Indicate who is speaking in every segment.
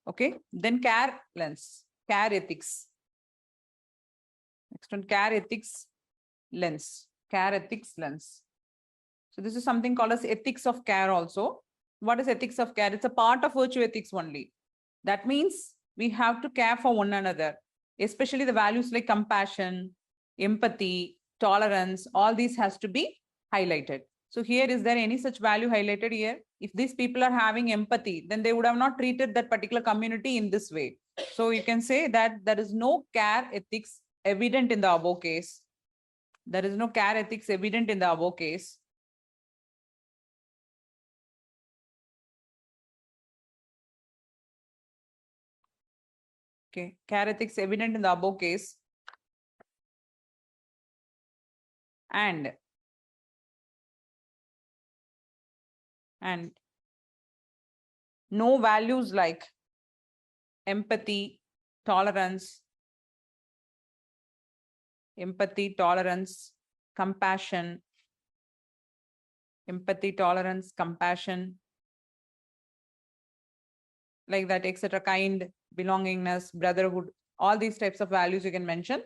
Speaker 1: Okay. Then care lens, care ethics. Next one, care ethics lens, care ethics lens. So this is something called as ethics of care also. What is ethics of care? It's a part of virtue ethics only. That means we have to care for one another, especially the values like compassion, empathy, tolerance, all these has to be highlighted. So here, is there any such value highlighted here? If these people are having empathy, then they would have not treated that particular community in this way. So you can say that there is no care ethics evident in the above case. There is no care ethics evident in the above case. Okay, care ethics evident in the above case. And no values like empathy, tolerance, compassion, like that, etc. Kind, belongingness, brotherhood, all these types of values you can mention,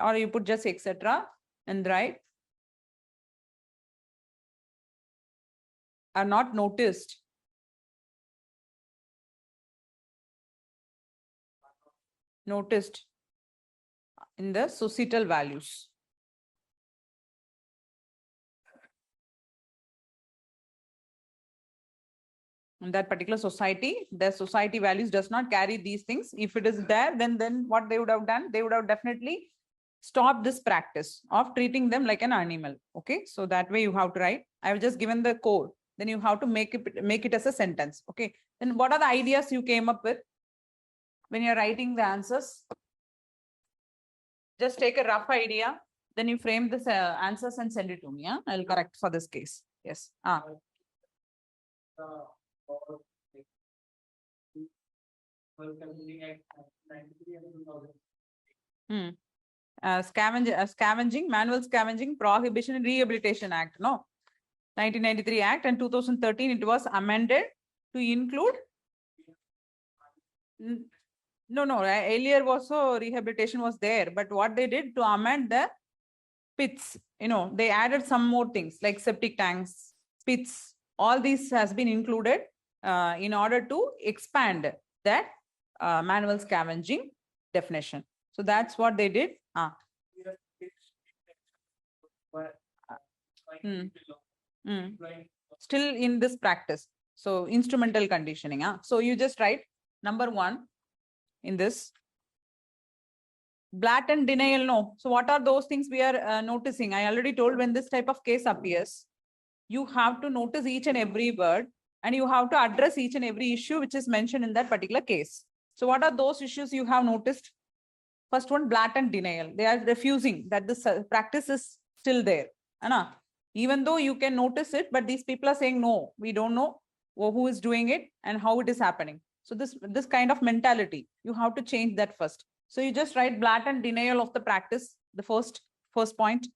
Speaker 1: or you put just etc. and write are not noticed in the societal values. In that particular society, the society values does not carry these things. If it is there, then what they would have done, they would have definitely stopped this practice of treating them like an animal. Okay, so that way you have to write. I have just given the code. Then you have to make it as a sentence. Okay, then what are the ideas you came up with when you're writing the answers? Just take a rough idea, then you frame this answers and send it to me. Yeah? I'll correct for this case. Yes. Scavenging, Manual Scavenging Prohibition and Rehabilitation Act. No, 1993 Act, and 2013 it was amended to include. No. Earlier also rehabilitation was there, but what they did to amend the pits, they added some more things like septic tanks, pits. All these has been included in order to expand that manual scavenging definition. So that's what they did. Still in this practice. So instrumental conditioning. So you just write number 1 in this. Blatant denial, no. So what are those things we are noticing? I already told, when this type of case appears, you have to notice each and every word, and you have to address each and every issue which is mentioned in that particular case. So what are those issues you have noticed? First one, blatant denial. They are refusing that this practice is still there. Anna, even though you can notice it, but these people are saying, no, we don't know who is doing it and how it is happening. So this kind of mentality, you have to change that first. So you just write blatant denial of the practice, the first point.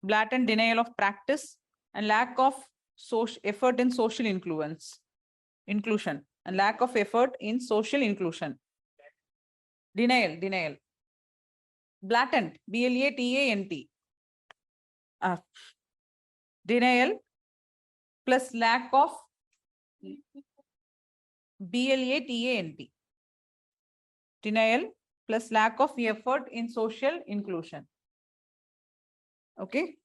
Speaker 1: Blatant denial of practice and lack of effort in social inclusion, and lack of effort in social inclusion. Denial. Blatant, BLATANT. Denial plus lack of BLATANT. Denial plus lack of effort in social inclusion. Okay.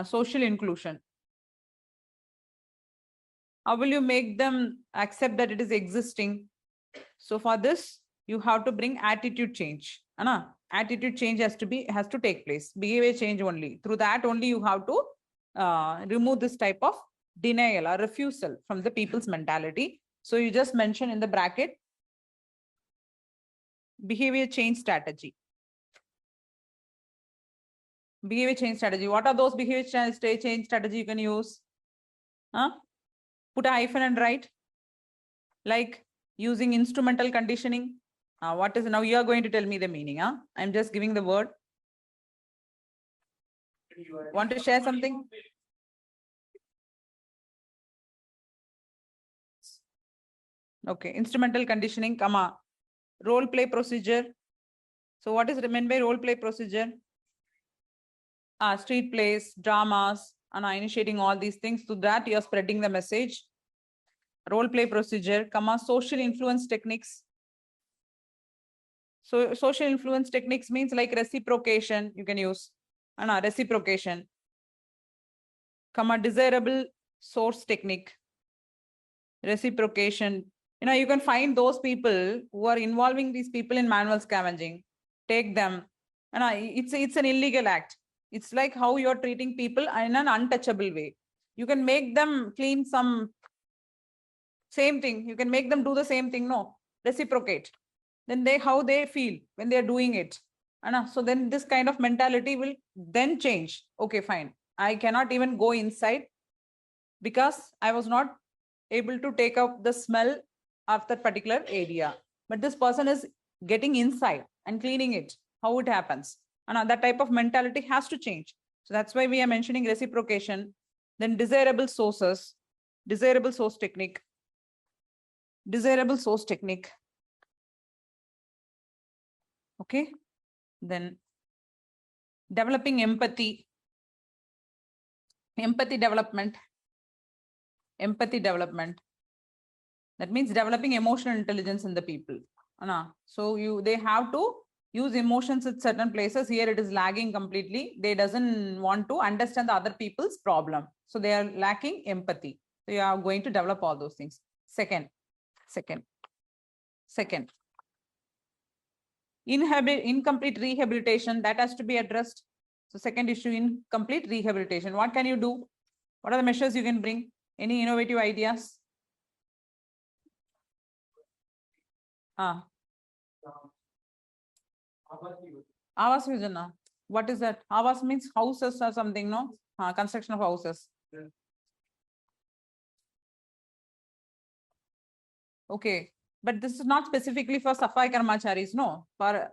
Speaker 1: Social inclusion. How will you make them accept that it is existing? So for this, you have to bring attitude change. Anna, attitude change has to take place. Behavior change only. Through that only you have to remove this type of denial or refusal from the people's mentality. So you just mention in the bracket behavior change strategy. Behavior change strategy. What are those behavior change strategy you can use? Put a hyphen and write. Like using instrumental conditioning. What is now? You are going to tell me the meaning. I'm just giving the word. Want to share something? Okay, instrumental conditioning, comma, role play procedure. So what is meant by role play procedure? Street plays, dramas, and initiating all these things. To that, you are spreading the message. Role play procedure, comma, social influence techniques. So social influence techniques means like reciprocation, you can use. Reciprocation, comma, desirable source technique. Reciprocation. You can find those people who are involving these people in manual scavenging. Take them. It's an illegal act. It's like how you're treating people in an untouchable way. You can make them clean some same thing. You can make them do the same thing. No, reciprocate. Then how they feel when they're doing it. So then this kind of mentality will then change. Okay, fine. I cannot even go inside because I was not able to take out the smell of that particular area. But this person is getting inside and cleaning it, how it happens. And that type of mentality has to change. So that's why we are mentioning reciprocation. Then desirable sources, desirable source technique, desirable source technique. Okay. Then developing empathy, empathy development. That means developing emotional intelligence in the people. So they have to use emotions at certain places. Here it is lagging completely. They doesn't want to understand the other people's problem. So they are lacking empathy. So you are going to develop all those things. Second. Incomplete rehabilitation, that has to be addressed. So second issue, incomplete rehabilitation. What can you do? What are the measures you can bring? Any innovative ideas? Awas Yojana. What is that? Awas means houses or something, no? Construction of houses. Okay. But this is not specifically for Safai Karmacharis, no? For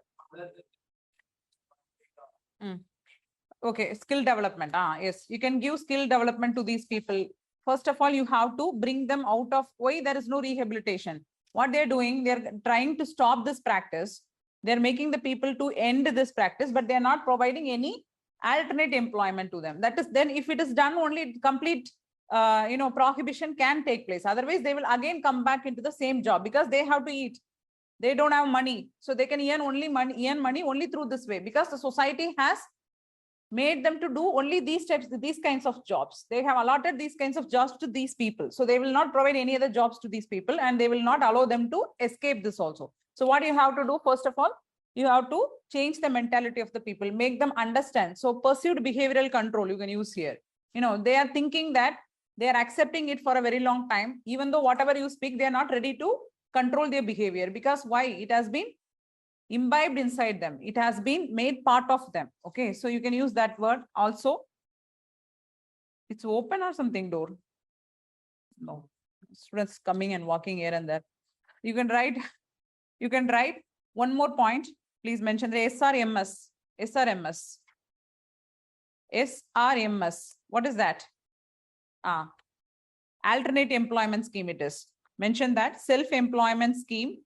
Speaker 1: okay, skill development. Yes, you can give skill development to these people. First of all, you have to bring them out of why there is no rehabilitation. What they're doing, they're trying to stop this practice. They're making the people to end this practice, but they're not providing any alternate employment to them. That is, then if it is done, only complete prohibition can take place. Otherwise, they will again come back into the same job because they have to eat. They don't have money. So they can earn money only through this way, because the society has made them to do only these kinds of jobs. They have allotted these kinds of jobs to these people. So they will not provide any other jobs to these people, and they will not allow them to escape this also. So what you have to do, first of all, you have to change the mentality of the people, make them understand. So perceived behavioral control you can use here. They are thinking that they are accepting it for a very long time. Even though whatever you speak, they are not ready to control their behavior. Because why? It has been imbibed inside them. It has been made part of them. Okay, so you can use that word also. It's open or something, door? No, students coming and walking here and there. You can write one more point. Please mention the SRMS. What is that? Alternate employment scheme it is. Mention that. Self-employment scheme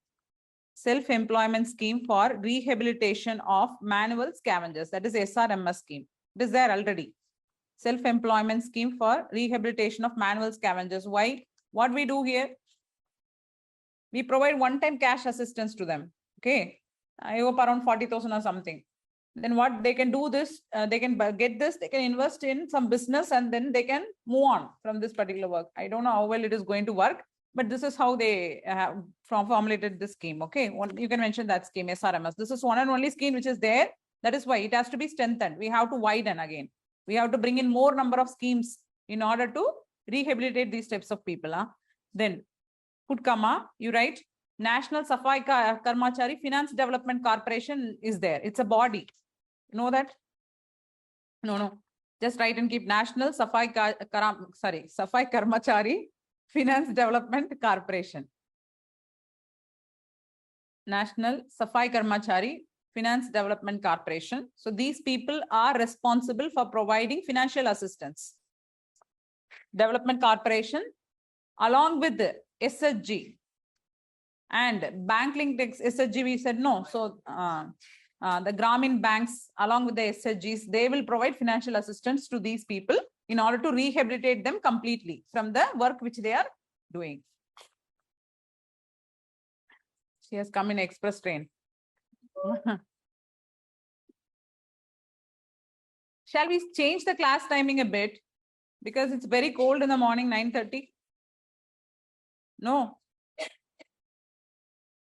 Speaker 1: for rehabilitation of manual scavengers. That is SRMS scheme. It is there already. Self-employment scheme for rehabilitation of manual scavengers. Why? What we do here? We provide one-time cash assistance to them. Okay. I hope around 40,000 or something. Then what they can do this, they can get this, they can invest in some business, and then they can move on from this particular work. I don't know how well it is going to work, but this is how they have formulated this scheme. Okay, you can mention that scheme, SRMS. This is one and only scheme which is there. That is why it has to be strengthened. We have to widen again. We have to bring in more number of schemes in order to rehabilitate these types of people. Then put comma, you write National Safai Karmachari Finance Development Corporation is there. It's a body. You know that? No. Just write and keep National Safai Karmachari Finance Development Corporation. National Safai Karmachari Finance Development Corporation. So these people are responsible for providing financial assistance. Development Corporation along with the SHG. And bank linked SHG, we said no. So the Grameen banks, along with the SHGs, they will provide financial assistance to these people in order to rehabilitate them completely from the work which they are doing. She has come in express train. Shall we change the class timing a bit? Because it's very cold in the morning, 9:30. No.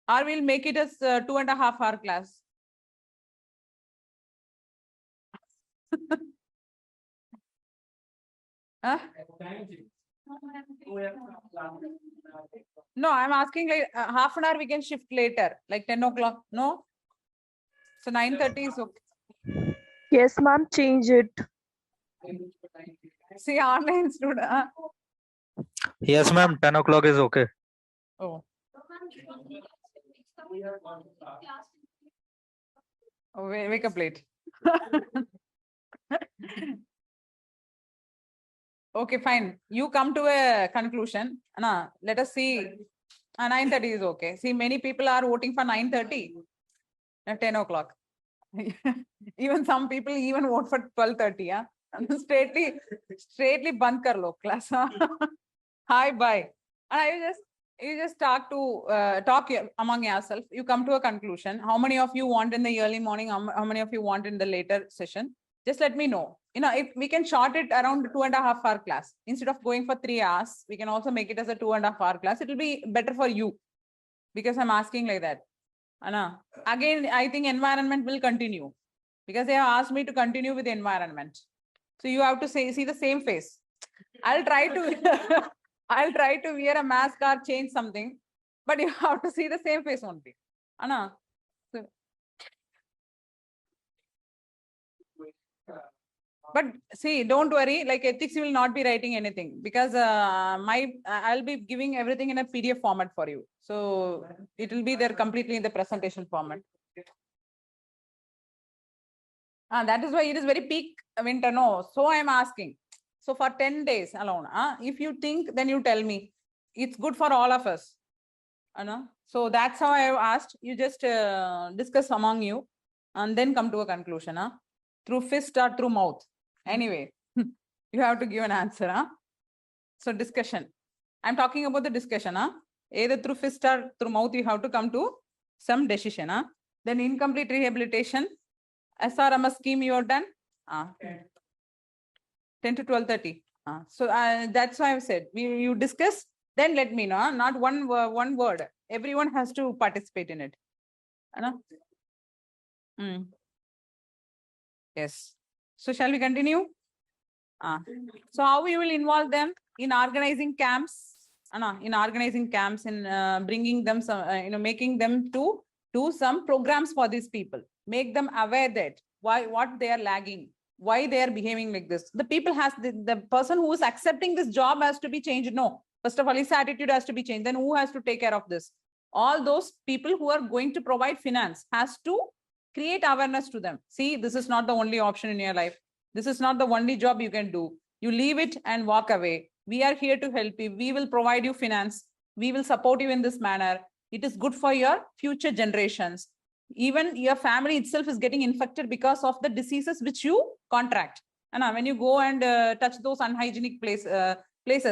Speaker 1: Or we'll make it as 2.5 hour class. Huh? No, I'm asking like half an hour we can shift later, like 10 o'clock. No? So 9:30 is okay.
Speaker 2: Yes, ma'am, change it.
Speaker 1: See, online student.
Speaker 3: Yes, ma'am, 10 o'clock is okay.
Speaker 1: Oh. Oh, wake up late. Okay, fine. You come to a conclusion. Anna, let us see. 9:30 is okay. See, many people are voting for 9:30 at 10 o'clock. Even some people even vote for 12:30. Yeah? straightly band kar lo class. Hi, bye. And you just talk among yourself. You come to a conclusion. How many of you want in the early morning? How many of you want in the later session? Just let me know. If we can short it around 2.5 hour class, instead of going for 3 hours, we can also make it as a 2.5 hour class. It will be better for you because I'm asking like that. Anna, again, I think environment will continue because they have asked me to continue with the environment. So you have to see the same face. I'll try to I'll try to wear a mask or change something, but you have to see the same face only. Anna. So, but see, don't worry, like ethics, you will not be writing anything because I'll be giving everything in a PDF format for you. So it will be there completely in the presentation format. That is why it is very peak winter. No, so I am asking. So for 10 days alone, if you think, then you tell me. It's good for all of us. So that's how I have asked. You just discuss among you and then come to a conclusion. Through fist or through mouth. Anyway, you have to give an answer. So discussion. I'm talking about the discussion. Either through fist or through mouth, you have to come to some decision. Then incomplete rehabilitation. SRMS scheme you have done. 10 to 12:30. So that's why I've said you discuss, then let me know. Not one word. Everyone has to participate in it. Yes. So shall we continue? So how we will involve them in organizing camps? In organizing camps and bringing them some, making them to do some programs for these people. Make them aware that what they are lagging, why they are behaving like this. The people the person who is accepting this job has to be changed. No, first of all, his attitude has to be changed. Then who has to take care of this? All those people who are going to provide finance has to create awareness to them. See, this is not the only option in your life. This is not the only job you can do. You leave it and walk away. We are here to help you. We will provide you finance. We will support you in this manner. It is good for your future generations. Even your family itself is getting infected because of the diseases which you contract. And when you go and touch those unhygienic places,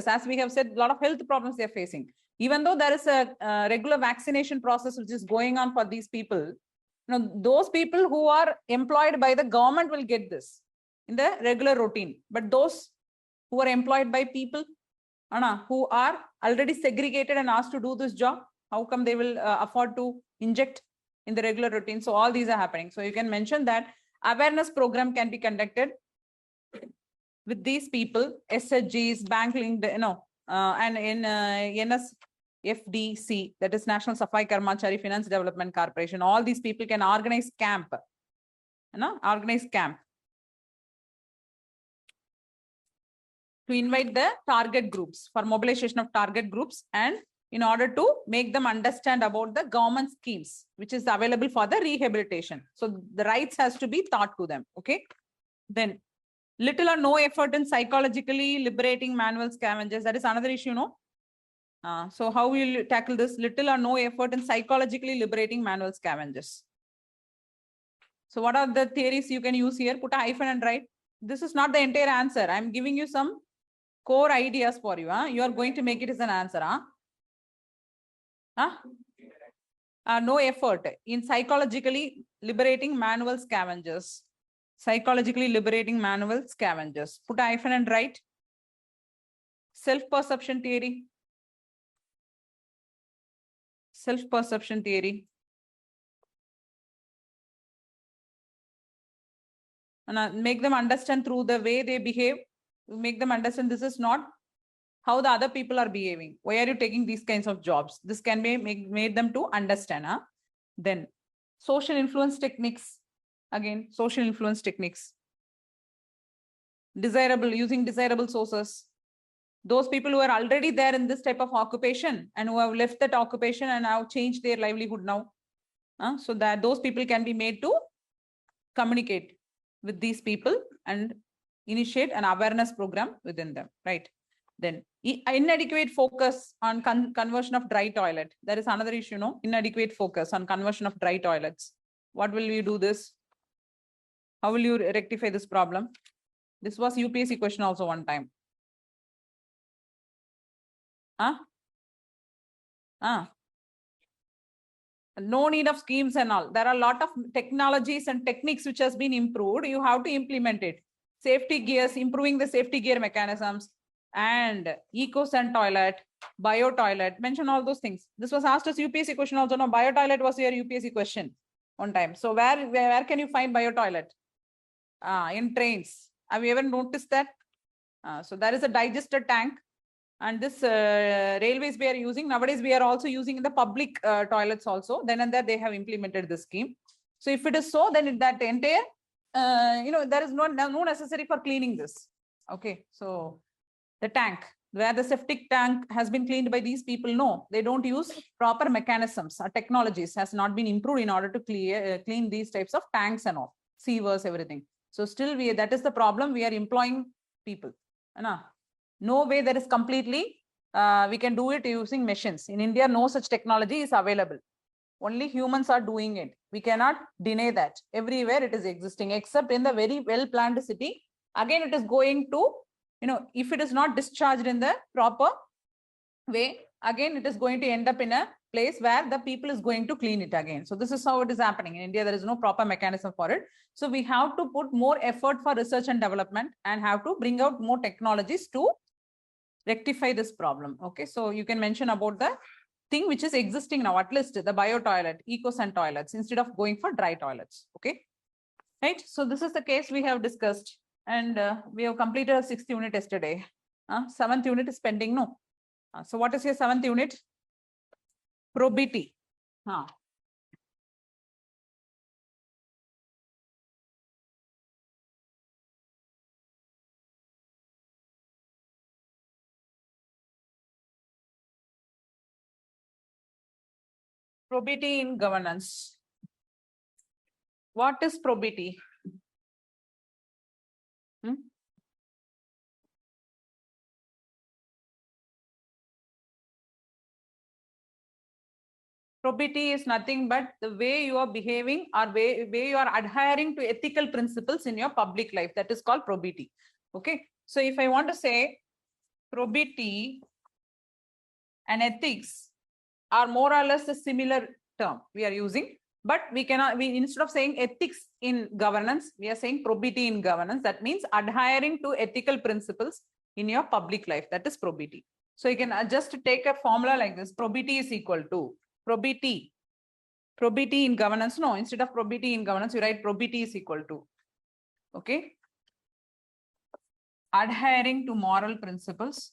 Speaker 1: as we have said, a lot of health problems they are facing. Even though there is a regular vaccination process which is going on for these people, those people who are employed by the government will get this in the regular routine. But those who are employed by people who are already segregated and asked to do this job, how come they will afford to inject in the regular routine? So all these are happening. So you can mention that awareness program can be conducted with these people, SHGs, bank linked, and in NSFDC, that is National Safai Karmachari Finance Development Corporation. All these people can organize camp. Organize camp to invite the target groups for mobilization of target groups and in order to make them understand about the government schemes which is available for the rehabilitation. So the rights has to be taught to them. Okay. Then little or no effort in psychologically liberating manual scavengers. That is another issue, no? So how will you tackle this? Little or no effort in psychologically liberating manual scavengers. So what are the theories you can use here? Put a hyphen and write. This is not the entire answer. I'm giving you some core ideas for you. You are going to make it as an answer. No effort in psychologically liberating manual scavengers. Psychologically liberating manual scavengers. Put a hyphen and write. Self-perception theory. Self-perception theory. And make them understand through the way they behave. Make them understand this is not how the other people are behaving. Why are you taking these kinds of jobs? This can be made them to understand. Then social influence techniques. Again, social influence techniques. Desirable, using desirable sources. Those people who are already there in this type of occupation and who have left that occupation and have changed their livelihood now. So that those people can be made to communicate with these people and initiate an awareness program within them, right? Then inadequate focus on conversion of dry toilet. There is another issue, no? Inadequate focus on conversion of dry toilets. What will you do this? How will you rectify this problem? This was UPSC question also one time. No need of schemes and all. There are a lot of technologies and techniques which has been improved. You have to implement it. Safety gears, improving the safety gear mechanisms, and eco-send toilet, bio toilet. Mention all those things. This was asked as UPSC question also. No, bio toilet was your UPSC question one time. So where can you find bio toilet? In trains. Have you ever noticed that? So there is a digester tank. And this railways we are using nowadays, we are also using in the public toilets also. Then and there they have implemented this scheme. So if it is so, then that entire, there is no necessary for cleaning this. Okay, so the tank where the septic tank has been cleaned by these people, no, they don't use proper mechanisms or technologies has not been improved in order to clean these types of tanks and all, sewers, everything. So still that is the problem. We are employing people. No way there is completely, we can do it using machines. In India, no such technology is available. Only humans are doing it. We cannot deny that. Everywhere it is existing, except in the very well-planned city. Again, it is going to, if it is not discharged in the proper way, again, it is going to end up in a place where the people is going to clean it again. So this is how it is happening. In India, there is no proper mechanism for it. So we have to put more effort for research and development and have to bring out more technologies to rectify this problem. Okay, so you can mention about the thing which is existing now, at least the bio toilet, eco-send toilets, instead of going for dry toilets. Okay, right? So this is the case we have discussed, and we have completed a 6th unit yesterday. 7th unit is pending, no? So what is your 7th unit? Probity. Probity in governance. What is probity? Probity is nothing but the way you are behaving or way you are adhering to ethical principles in your public life. That is called probity. Okay. So if I want to say probity and ethics are more or less a similar term we are using, but we cannot, instead of saying ethics in governance, we are saying probity in governance. That means adhering to ethical principles in your public life. That is probity. So you can just take a formula like this. Probity is equal to probity in governance. No, instead of probity in governance, you write probity is equal to, okay, adhering to moral principles,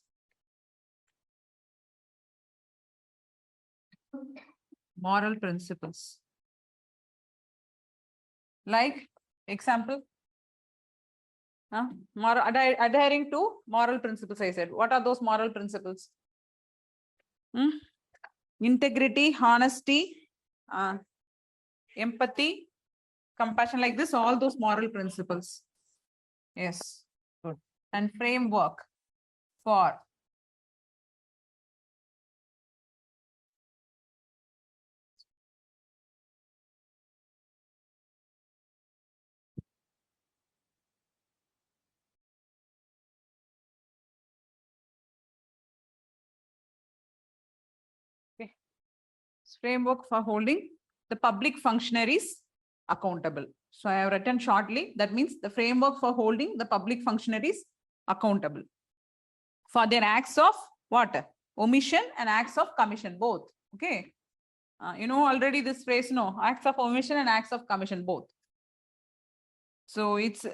Speaker 1: like example, adhering to moral principles. I said, what are those moral principles? Integrity, honesty, empathy, compassion, like this, all those moral principles. Yes, good. And framework for Framework for holding the public functionaries accountable. So I have written shortly. That means the framework for holding the public functionaries accountable for their acts of what? Omission and acts of commission, both. Okay. You know already this phrase, no? Acts of omission and acts of commission, both. So it's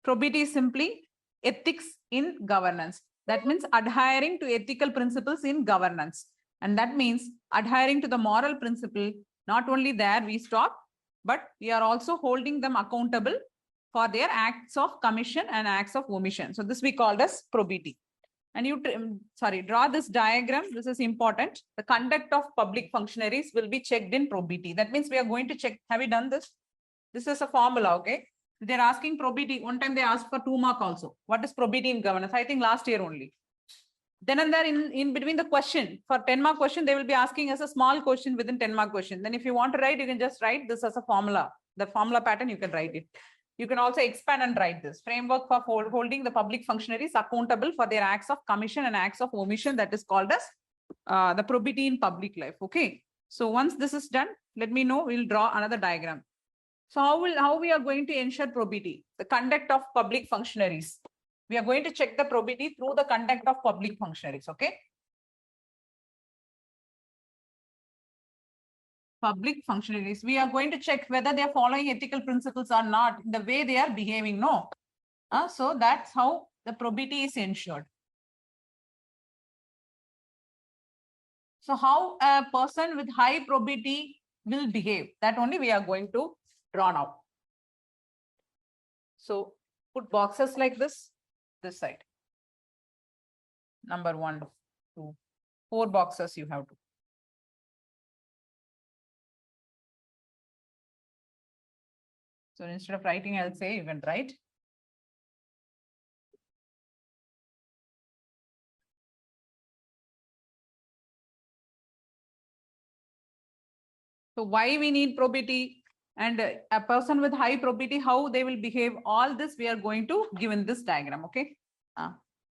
Speaker 1: probity is simply ethics in governance. That means adhering to ethical principles in governance. And that means adhering to the moral principle. Not only there we stop, but we are also holding them accountable for their acts of commission and acts of omission. So this we called as probity. And you, draw this diagram. This is important. The conduct of public functionaries will be checked in probity. That means we are going to check. Have you done this? This is a formula, okay? They're asking probity. One time they asked for 2 mark also. What is probity in governance? I think last year only. Then and there in between the question, for 10 mark question, they will be asking us a small question within 10 mark question. Then if you want to write, you can just write this as a formula. The formula pattern, you can write it. You can also expand and write this. Framework for holding the public functionaries accountable for their acts of commission and acts of omission. That is called as the probity in public life. Okay. So once this is done, let me know. We'll draw another diagram. So how we are going to ensure probity? The conduct of public functionaries. We are going to check the probity through the conduct of public functionaries. Okay. Public functionaries. We are going to check whether they are following ethical principles or not in the way they are behaving. No. So that's how the probity is ensured. So how a person with high probity will behave, that only we are going to draw now. So put boxes like this side. Number 1, 2, 4 boxes you have to. So instead of writing, I'll say you can write. So why we need probity, and a person with high probity, how they will behave, all this we are going to give in this diagram. Okay.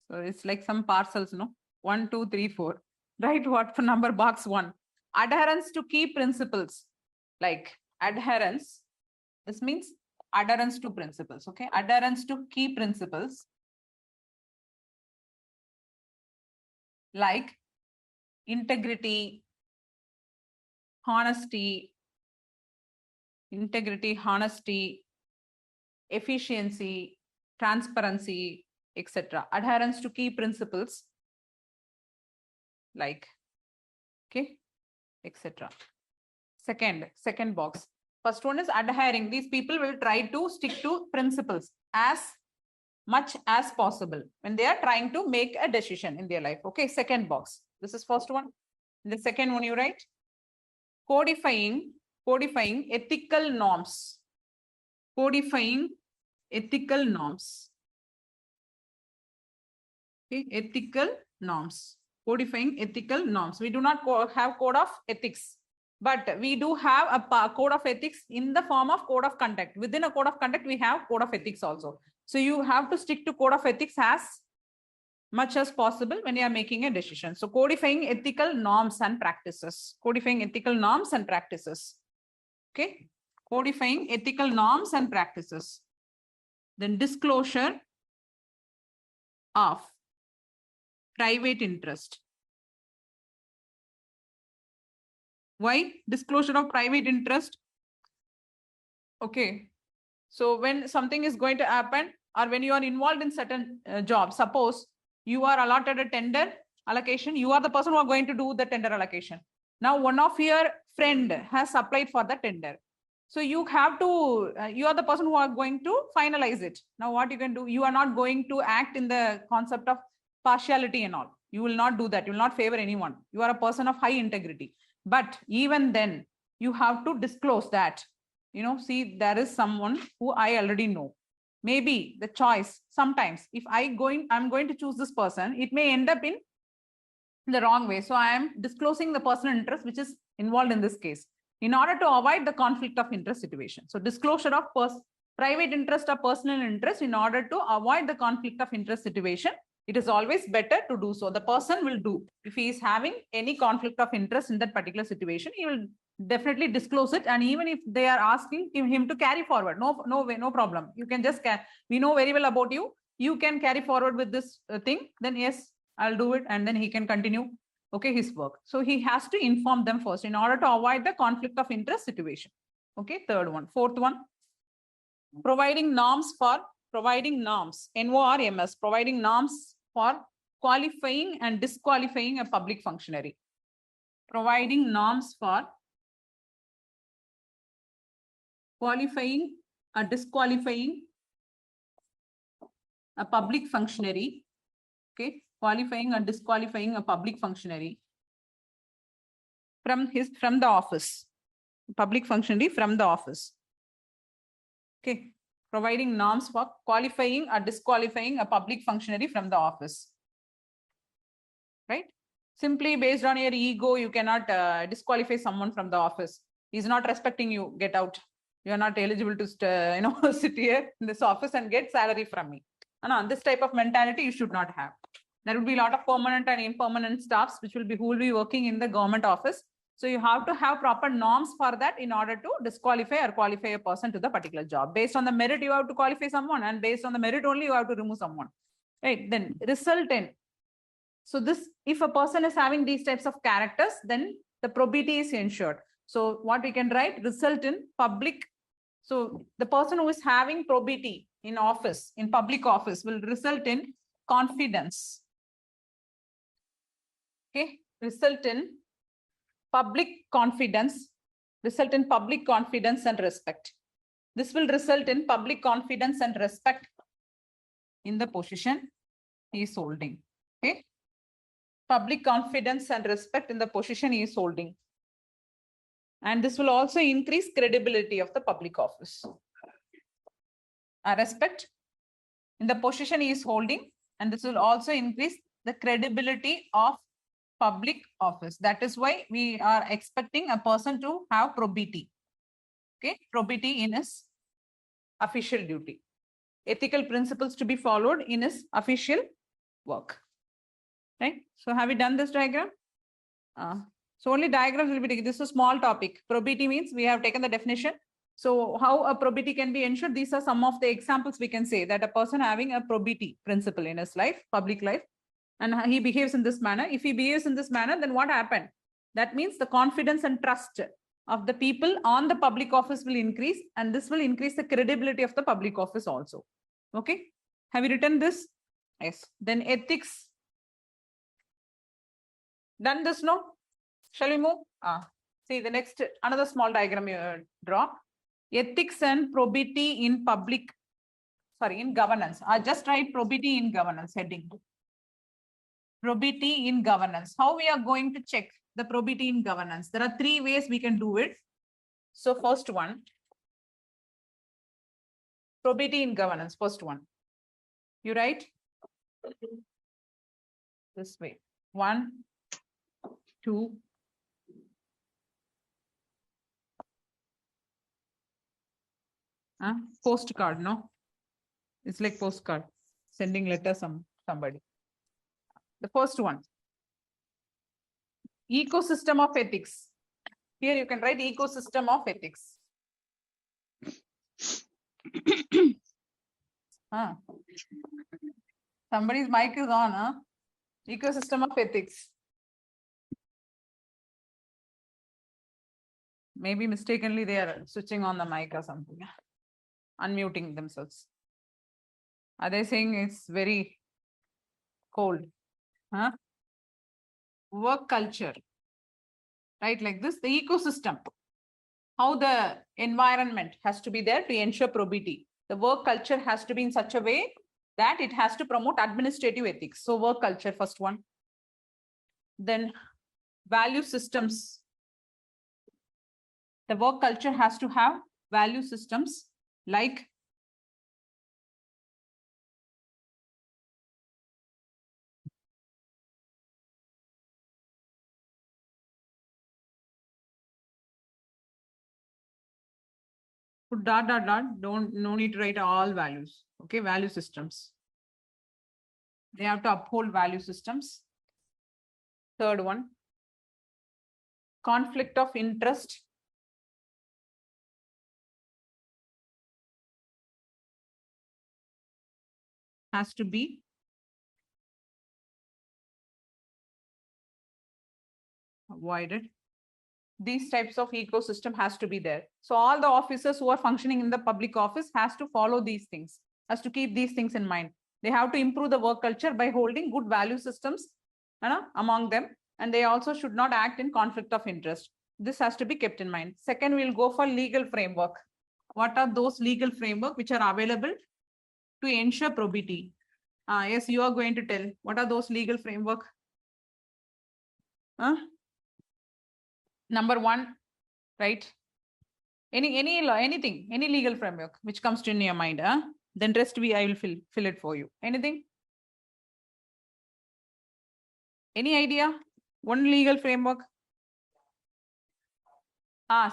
Speaker 1: So it's like some parcels, no? 1, 2, 3, 4. Right? What for number box 1? Adherence to key principles. Like adherence. This means adherence to principles. Okay. Adherence to key principles. Like integrity, honesty, efficiency, transparency, etc. Adherence to key principles like, okay, etc. Second box. First one is adhering. These people will try to stick to principles as much as possible when they are trying to make a decision in their life. Okay, second box. This is first one. The second one you write codifying ethical norms. Codifying ethical norms. Okay, ethical norms. Codifying ethical norms. We do not have code of ethics, but we do have a code of ethics in the form of code of conduct. Within a code of conduct, we have code of ethics also. So you have to stick to code of ethics as much as possible when you are making a decision. So codifying ethical norms and practices. Codifying ethical norms and practices. Okay. Codifying ethical norms and practices. Then disclosure of private interest. Why disclosure of private interest? Okay. So when something is going to happen, or when you are involved in certain job, suppose you are allotted a tender allocation, you are the person who are going to do the tender allocation. Now, one of your friend has applied for the tender. So you have to, you are the person who are going to finalize it. Now, what you can do, you are not going to act in the concept of partiality and all. You will not do that. You will not favor anyone. You are a person of high integrity. But even then, you have to disclose that, you know, see, there is someone who I already know. Maybe the choice, sometimes if I'm going to choose this person, it may end up in the wrong way. So I am disclosing the personal interest which is involved in this case in order to avoid the conflict of interest situation. So disclosure of private interest or personal interest in order to avoid the conflict of interest situation It is always better to do so. The person will do. If he is having any conflict of interest in that particular situation, he will definitely disclose it. And even if they are asking him to carry forward, no way, no problem. You can just, we know very well about you. You can carry forward with this thing. Then yes, I'll do it. And then he can continue, okay, his work. So he has to inform them first in order to avoid the conflict of interest situation. Okay, third one. Fourth one, providing norms, NORMS, providing norms for qualifying and disqualifying a public functionary. Providing norms for qualifying or disqualifying a public functionary. Okay, qualifying or disqualifying a public functionary from the office. Public functionary from the office. Okay, providing norms for qualifying or disqualifying a public functionary from the office. Right? Simply based on your ego, you cannot disqualify someone from the office. He's not respecting you. Get out. You are not eligible to sit here in this office and get salary from me. And this type of mentality you should not have. There will be a lot of permanent and impermanent staffs who will be working in the government office. So you have to have proper norms for that in order to disqualify or qualify a person to the particular job. Based on the merit, you have to qualify someone, and based on the merit only, you have to remove someone. Right? Then resultant. So this, if a person is having these types of characters, then the probity is ensured. So what we can write, result in public. So the person who is having probity in office, in public office, will result in confidence. Okay, result in public confidence, and respect. This will result in public confidence and respect in the position he is holding. Okay, public confidence and respect in the position he is holding. And this will also increase credibility of the public office. Respect in the position he is holding, and this will also increase the credibility of public office. That is why we are expecting a person to have probity. Okay, probity in his official duty. Ethical principles to be followed in his official work. Right? So have we done this diagram? So only diagrams will be taken. This is a small topic. Probity means we have taken the definition. So how a probity can be ensured? These are some of the examples we can say that a person having a probity principle in his life, public life, and he behaves in this manner. If he behaves in this manner, then what happened? That means the confidence and trust of the people on the public office will increase, and this will increase the credibility of the public office also. Okay. Have you written this? Yes. Then ethics. Done this, no? Shall we move? See the next, another small diagram you draw. Ethics and probity in governance. Just write probity in governance heading. Probity in governance. How we are going to check the probity in governance? There are 3 ways we can do it. So first one, probity in governance. First one, you write this way. 1, 2. Postcard, no? It's like postcard, sending letter somebody. The first one, ecosystem of ethics. Here you can write ecosystem of ethics. Somebody's mic is on, Ecosystem of ethics. Maybe mistakenly they are switching on the mic or something, unmuting themselves. Are they saying it's very cold? Work culture, right? Like this, the ecosystem, how the environment has to be there to ensure probity. The work culture has to be in such a way that it has to promote administrative ethics. So work culture, first one. Then value systems. The work culture has to have value systems like put ... no need to write all values. Okay, value systems. They have to uphold value systems. Third one, conflict of interest. Has to be avoided. These types of ecosystem has to be there. So all the officers who are functioning in the public office has to follow these things, has to keep these things in mind. They have to improve the work culture by holding good value systems among them. And they also should not act in conflict of interest. This has to be kept in mind. Second, we'll go for legal framework. What are those legal framework which are available to ensure probity? Yes, you are going to tell. What are those legal framework? Number one, right? Any law, anything, any legal framework which comes to in your mind. Then rest I will fill it for you. Anything? Any idea? One legal framework.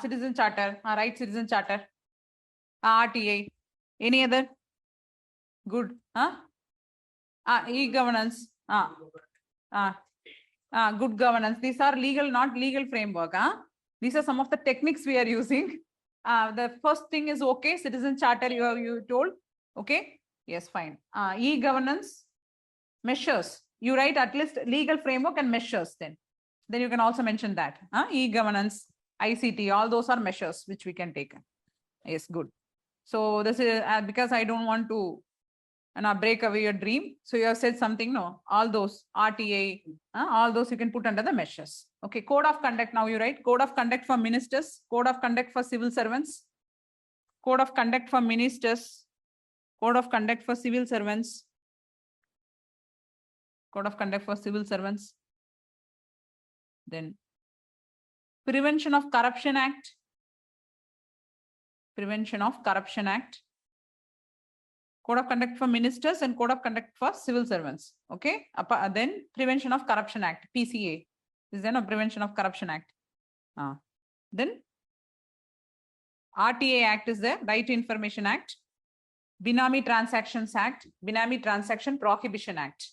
Speaker 1: Citizen charter. Right, citizen charter. RTA. Any other? Good. E-governance. Good governance. These are legal, not legal framework. These are some of the techniques we are using. The first thing is okay. Citizen charter, you told. Okay. Yes, fine. E-governance measures. You write at least legal framework and measures then. Then you can also mention that. E-governance, ICT, all those are measures which we can take. Yes, good. So this is because I don't want to break away your dream. So you have said something, no, all those RTA, all those you can put under the measures. Okay, code of conduct. Now you write code of conduct for ministers, code of conduct for civil servants, code of conduct for ministers, code of conduct for civil servants, code of conduct for civil servants. Then Prevention of Corruption Act, Prevention of Corruption Act, code of conduct for ministers and code of conduct for civil servants. Okay. Then Prevention of Corruption Act, PCA. Is then a Prevention of Corruption Act. Then RTA Act is there, Right to Information Act, Binami Transactions Act, Binami Transaction Prohibition Act,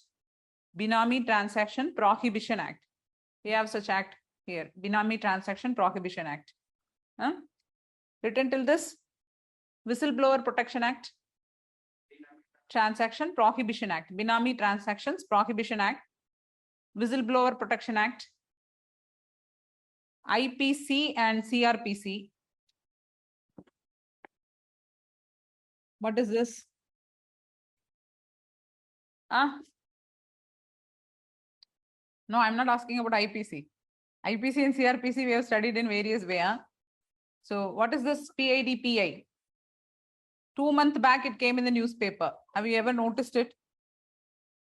Speaker 1: Binami Transaction Prohibition Act. We have such act here, Binami Transaction Prohibition Act. Written till this, Whistleblower Protection Act, Transaction Prohibition Act, Binami Transactions Prohibition Act, Whistleblower Protection Act, IPC and CRPC. What is this? No, I'm not asking about IPC. IPC and CRPC we have studied in various ways. So what is this PIDPI? 2 months back it came in the newspaper. Have you ever noticed it?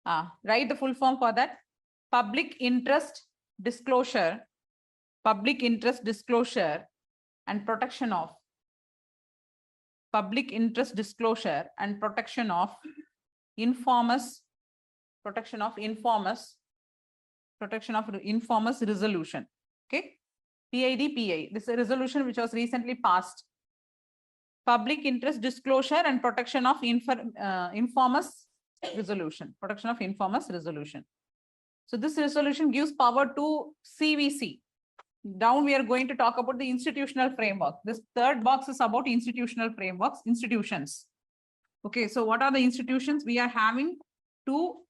Speaker 1: Write the full form for that. Public interest disclosure, public interest disclosure and protection of. Public interest disclosure and protection of informers, protection of informers, protection of informers resolution. Okay. PIDPI. This is a resolution which was recently passed. Public interest disclosure and protection of informers resolution. Protection of informers resolution. So this resolution gives power to CVC. Down we are going to talk about the institutional framework. This third box is about institutional frameworks, institutions. Okay, so what are the institutions we are having to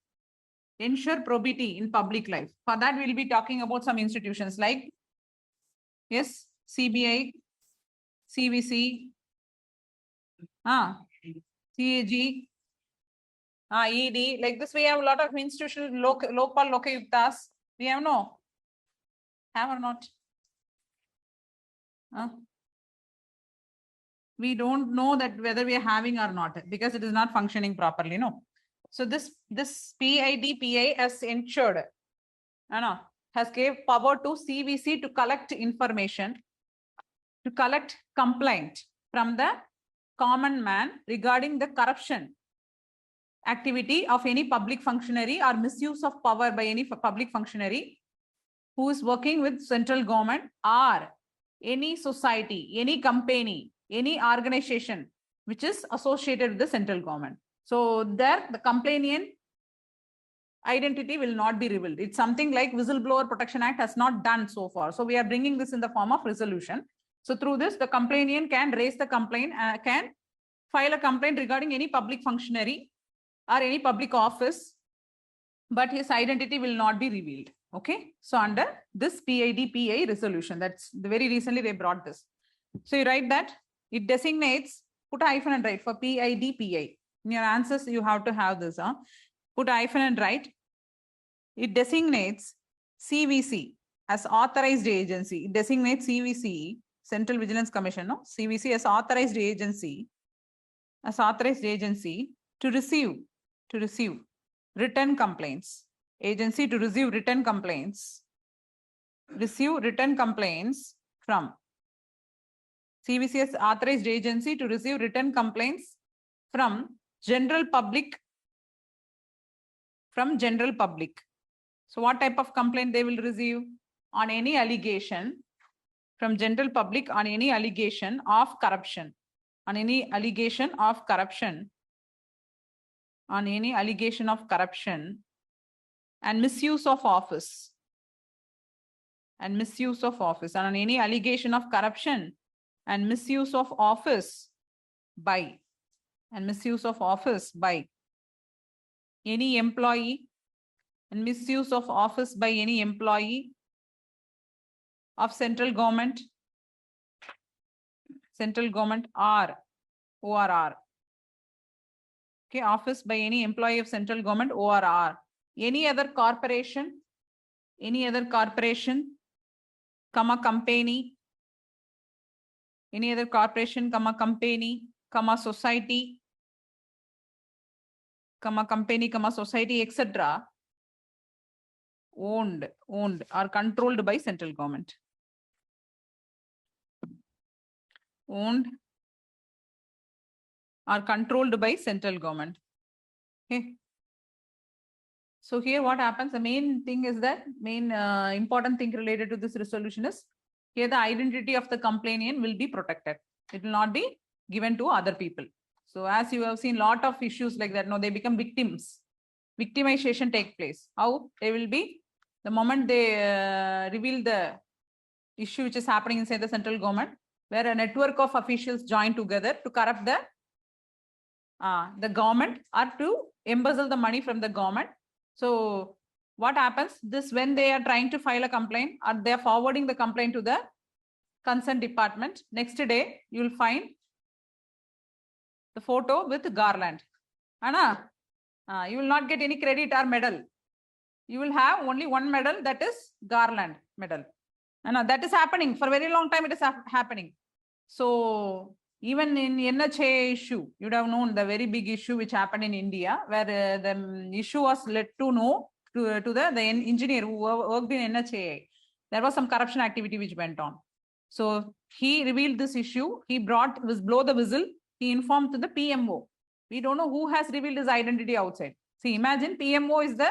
Speaker 1: ensure probity in public life? For that, we'll be talking about some institutions like, yes, CBI, CVC, CAG, ED. Like this, we have a lot of institutional lokpal lokayuktas. We have no, have or not? We don't know that whether we are having or not because it is not functioning properly. No. So this PIDPI has ensured, has gave power to CVC to collect information, to collect complaint from the common man regarding the corruption activity of any public functionary or misuse of power by any public functionary who is working with central government or any society, any company, any organization which is associated with the central government. So there the complainant identity will not be revealed. It's something like Whistleblower Protection Act has not done so far. So we are bringing this in the form of resolution. So through this, the complainant can raise the complaint, can file a complaint regarding any public functionary or any public office, but his identity will not be revealed. Okay. So under this PIDPA resolution, that's very recently they brought this. So you write that it designates, put a hyphen and write for PIDPA. In your answers, you have to have this. Put a hyphen and write. It designates CVC as authorized agency. It designates CVC, Central Vigilance Commission, no? CVC as authorized agency, to receive written complaints. Agency to receive written complaints. Receive written complaints from CVC as authorized agency to receive written complaints from general public. So what type of complaint they will receive? On any allegation from general public on any allegation of corruption. On any allegation of corruption. On any allegation of corruption and misuse of office. And misuse of office. And on any allegation of corruption and misuse of office by. And misuse of office by any employee, and misuse of office by any employee of central government or ORR. Okay, office by any employee of central government ORR. Any other corporation, comma company, any other corporation, comma company, comma society, comma company, comma society, etc. owned or controlled by central government. Owned or controlled by central government. Okay. So here what happens, the main thing is that important thing related to this resolution is here the identity of the complainant will be protected. It will not be given to other people. So as you have seen lot of issues like that, no, they become victims. Victimization take place. How? They will be, the moment they reveal the issue which is happening inside the central government, where a network of officials join together to corrupt the government or to embezzle the money from the government. So what happens? This, when they are trying to file a complaint or they are forwarding the complaint to the concerned department, next day you will find the photo with garland. Anna, you will not get any credit or medal. You will have only one medal, that is garland medal. And that is happening for a very long time. It is happening. So even in NHA issue, you would have known the very big issue which happened in India, where the issue was led to know to the engineer who worked in NHA. There was some corruption activity which went on. So he revealed this issue. He blow the whistle. He informed to the PMO. We don't know who has revealed his identity outside. See, imagine PMO is the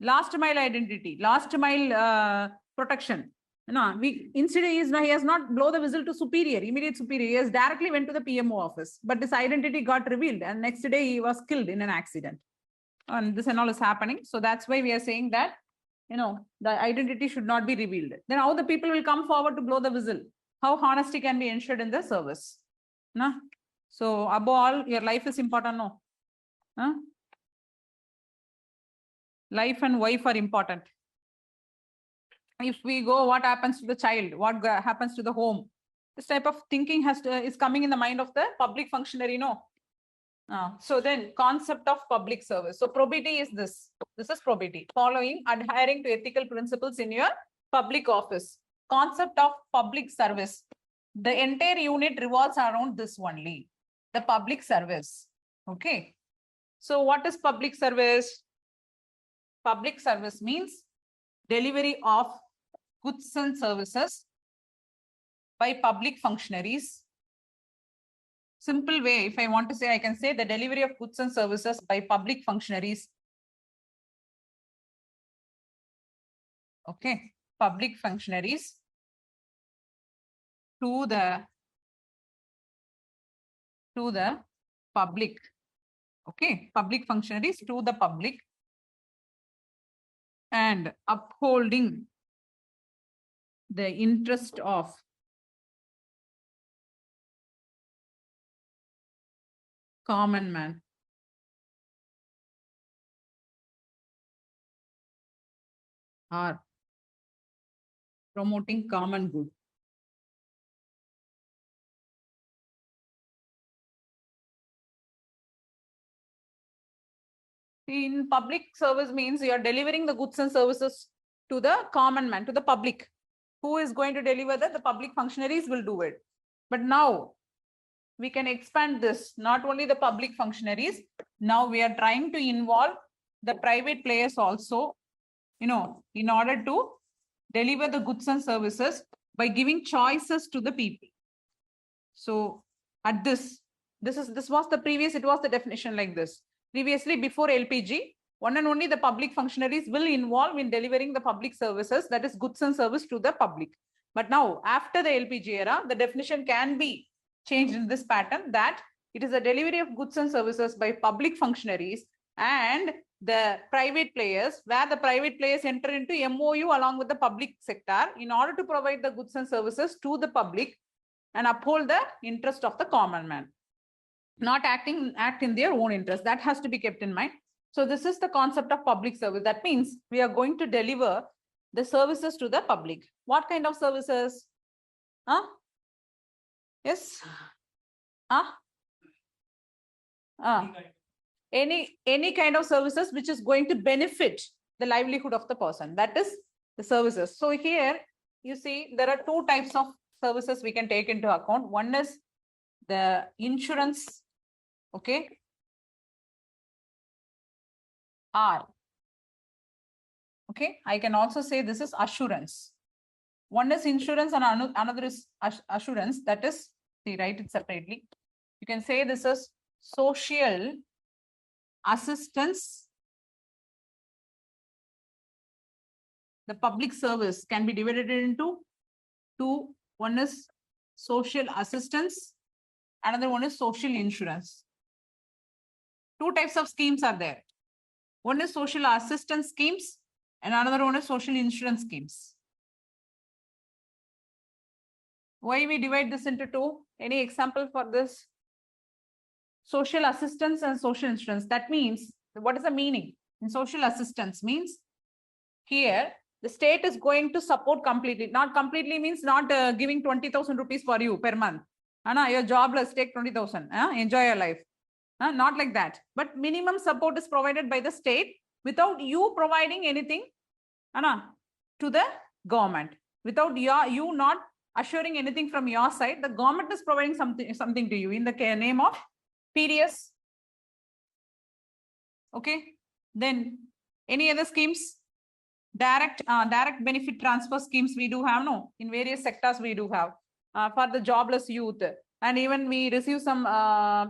Speaker 1: last mile identity, last mile protection. No, instead he has not blow the whistle to superior, immediate superior. He has directly went to the PMO office, but his identity got revealed, and next day he was killed in an accident. And this and all is happening. So that's why we are saying that, the identity should not be revealed. Then how the people will come forward to blow the whistle? How honesty can be ensured in the service? No? So above all, your life is important. No? Huh? Life and wife are important. If we go, what happens to the child? What happens to the home? This type of thinking is coming in the mind of the public functionary, no? So then concept of public service. So probity is this. This is probity. Following, adhering to ethical principles in your public office. Concept of public service. The entire unit revolves around this only. The public service. Okay. So what is public service? Public service means delivery of goods and services by public functionaries. Simple way, if I want to say, I can say the delivery of goods and services by public functionaries. Okay, public functionaries to the public. Okay, public functionaries to the public and upholding the interest of common man. Or promoting common good. In public service means you are delivering the goods and services to the common man, to the public. Who is going to deliver that? The public functionaries will do it. But now we can expand this, not only the public functionaries. Now we are trying to involve the private players also, in order to deliver the goods and services by giving choices to the people. So at this was the previous, it was the definition like this. Previously, before LPG, one and only the public functionaries will involve in delivering the public services, that is goods and service to the public. But now after the LPG era, the definition can be changed in this pattern, that it is a delivery of goods and services by public functionaries and the private players, where the private players enter into MOU along with the public sector in order to provide the goods and services to the public and uphold the interest of the common man, not act in their own interest. That has to be kept in mind. So this is the concept of public service. That means we are going to deliver the services to the public. What kind of services? Yes. Any kind of services which is going to benefit the livelihood of the person. That is the services. So here you see there are two types of services we can take into account. One is the insurance, okay, R. Okay, I can also say this is assurance. One is insurance and another is assurance. That is, see, write it separately. You can say this is social assistance. The public service can be divided into two. One is social assistance, another one is social insurance. Two types of schemes are there. One is social assistance schemes and another one is social insurance schemes. Why we divide this into two? Any example for this? Social assistance and social insurance. That means, what is the meaning? In social assistance means, here the state is going to support completely. Not completely means not giving 20,000 rupees for you per month. You're jobless, take 20,000. Enjoy your life. Not like that. But minimum support is provided by the state without you providing anything to the government. Without you not assuring anything from your side, the government is providing something to you in the name of PDS. Okay. Then any other schemes? Direct benefit transfer schemes we do have, no? In various sectors we do have for the jobless youth, and even we receive some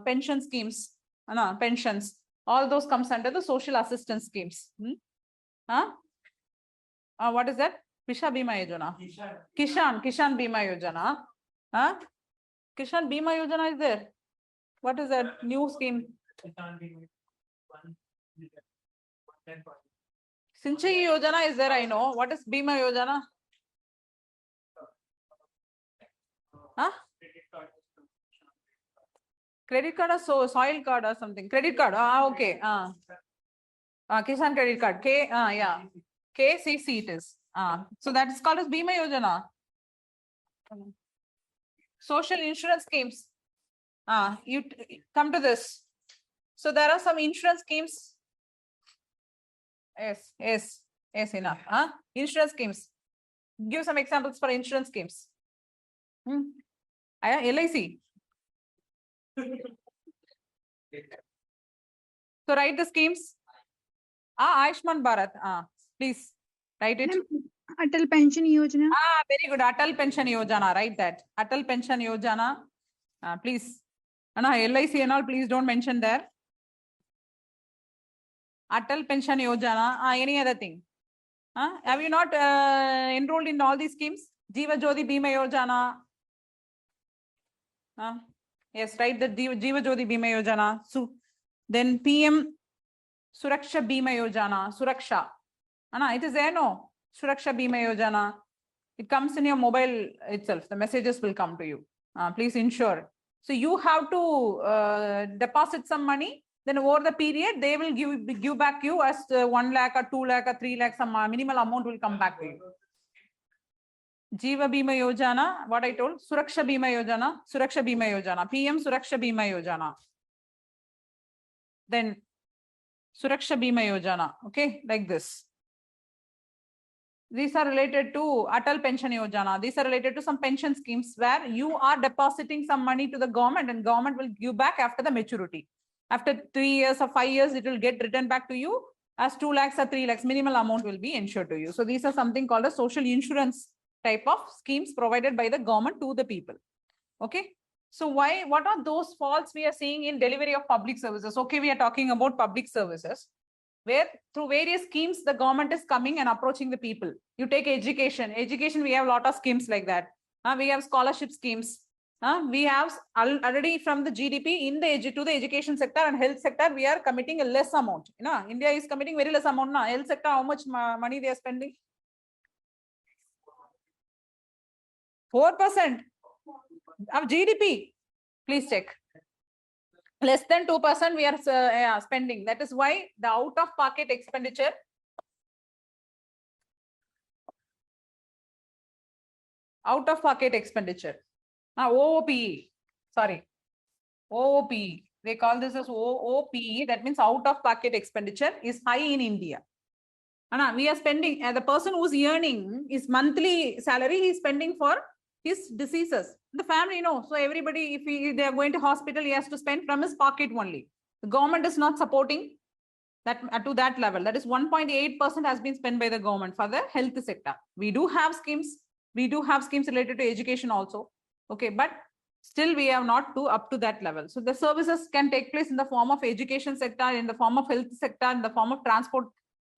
Speaker 1: pension schemes, pensions. All those comes under the social assistance schemes. What is that? Pisha Bima Yojana. Kishan Bima Yojana. Kishan Bima Yojana is there. What is that new scheme? Sinchayi Yojana is there, I know. What is Bima Yojana? Credit card or soil card or something. Credit card. Okay. Kisan credit card. Yeah. KCC it is. So that is called as Bima Yojana. Social insurance schemes. You come to this. So there are some insurance schemes. Yes, enough. Insurance schemes. Give some examples for insurance schemes. LIC. So write the schemes. Ayushman Bharat. Please write it.
Speaker 4: Atal Pension Yojana.
Speaker 1: Very good. Atal Pension Yojana. Write that. Atal Pension Yojana. Please. LIC and all, please don't mention there. Atal Pension Yojana. Any other thing? Have you not enrolled in all these schemes? Jiva Jyoti Bima Yojana. Yes, right. The Jiva Jyoti Bima Yojana. So then PM Suraksha Bima Yojana. Suraksha. Anna, it is there, no? Suraksha Bima Yojana. It comes in your mobile itself. The messages will come to you. Please ensure. So you have to deposit some money. Then over the period, they will give back you as 1 lakh or 2 lakh or 3 lakh. Some minimal amount will come back to you. Jiva Bima Yojana, what I told, Suraksha Bima Yojana, PM Suraksha Bima Yojana. Then Suraksha Bima Yojana, okay, like this. These are related to Atal Pension Yojana. These are related to some pension schemes where you are depositing some money to the government and government will give back after the maturity. After 3 years or 5 years, it will get returned back to you as 2 lakhs or 3 lakhs. Minimal amount will be insured to you. So these are something called a social insurance type of schemes provided by the government to the people. Okay. So what are those faults we are seeing in delivery of public services? Okay, we are talking about public services, where through various schemes, the government is coming and approaching the people. You take education. Education, we have a lot of schemes like that. We have scholarship schemes. We have already from the GDP in to the education sector and health sector, we are committing a less amount. India is committing very less amount. Health sector, how much money they are spending? 4% of GDP. Please check. Less than 2% we are spending. That is why the out-of-pocket expenditure OOPE, sorry, OOPE. They call this as OOPE. That means out-of-pocket expenditure is high in India. We are spending, the person who's earning his monthly salary, he's spending for his diseases. The family, so everybody, if they are going to hospital, he has to spend from his pocket only. The government is not supporting that to that level. That is 1.8% has been spent by the government for the health sector. We do have schemes. We do have schemes related to education also. Okay, but still we are not up to that level. So the services can take place in the form of education sector, in the form of health sector, in the form of transport.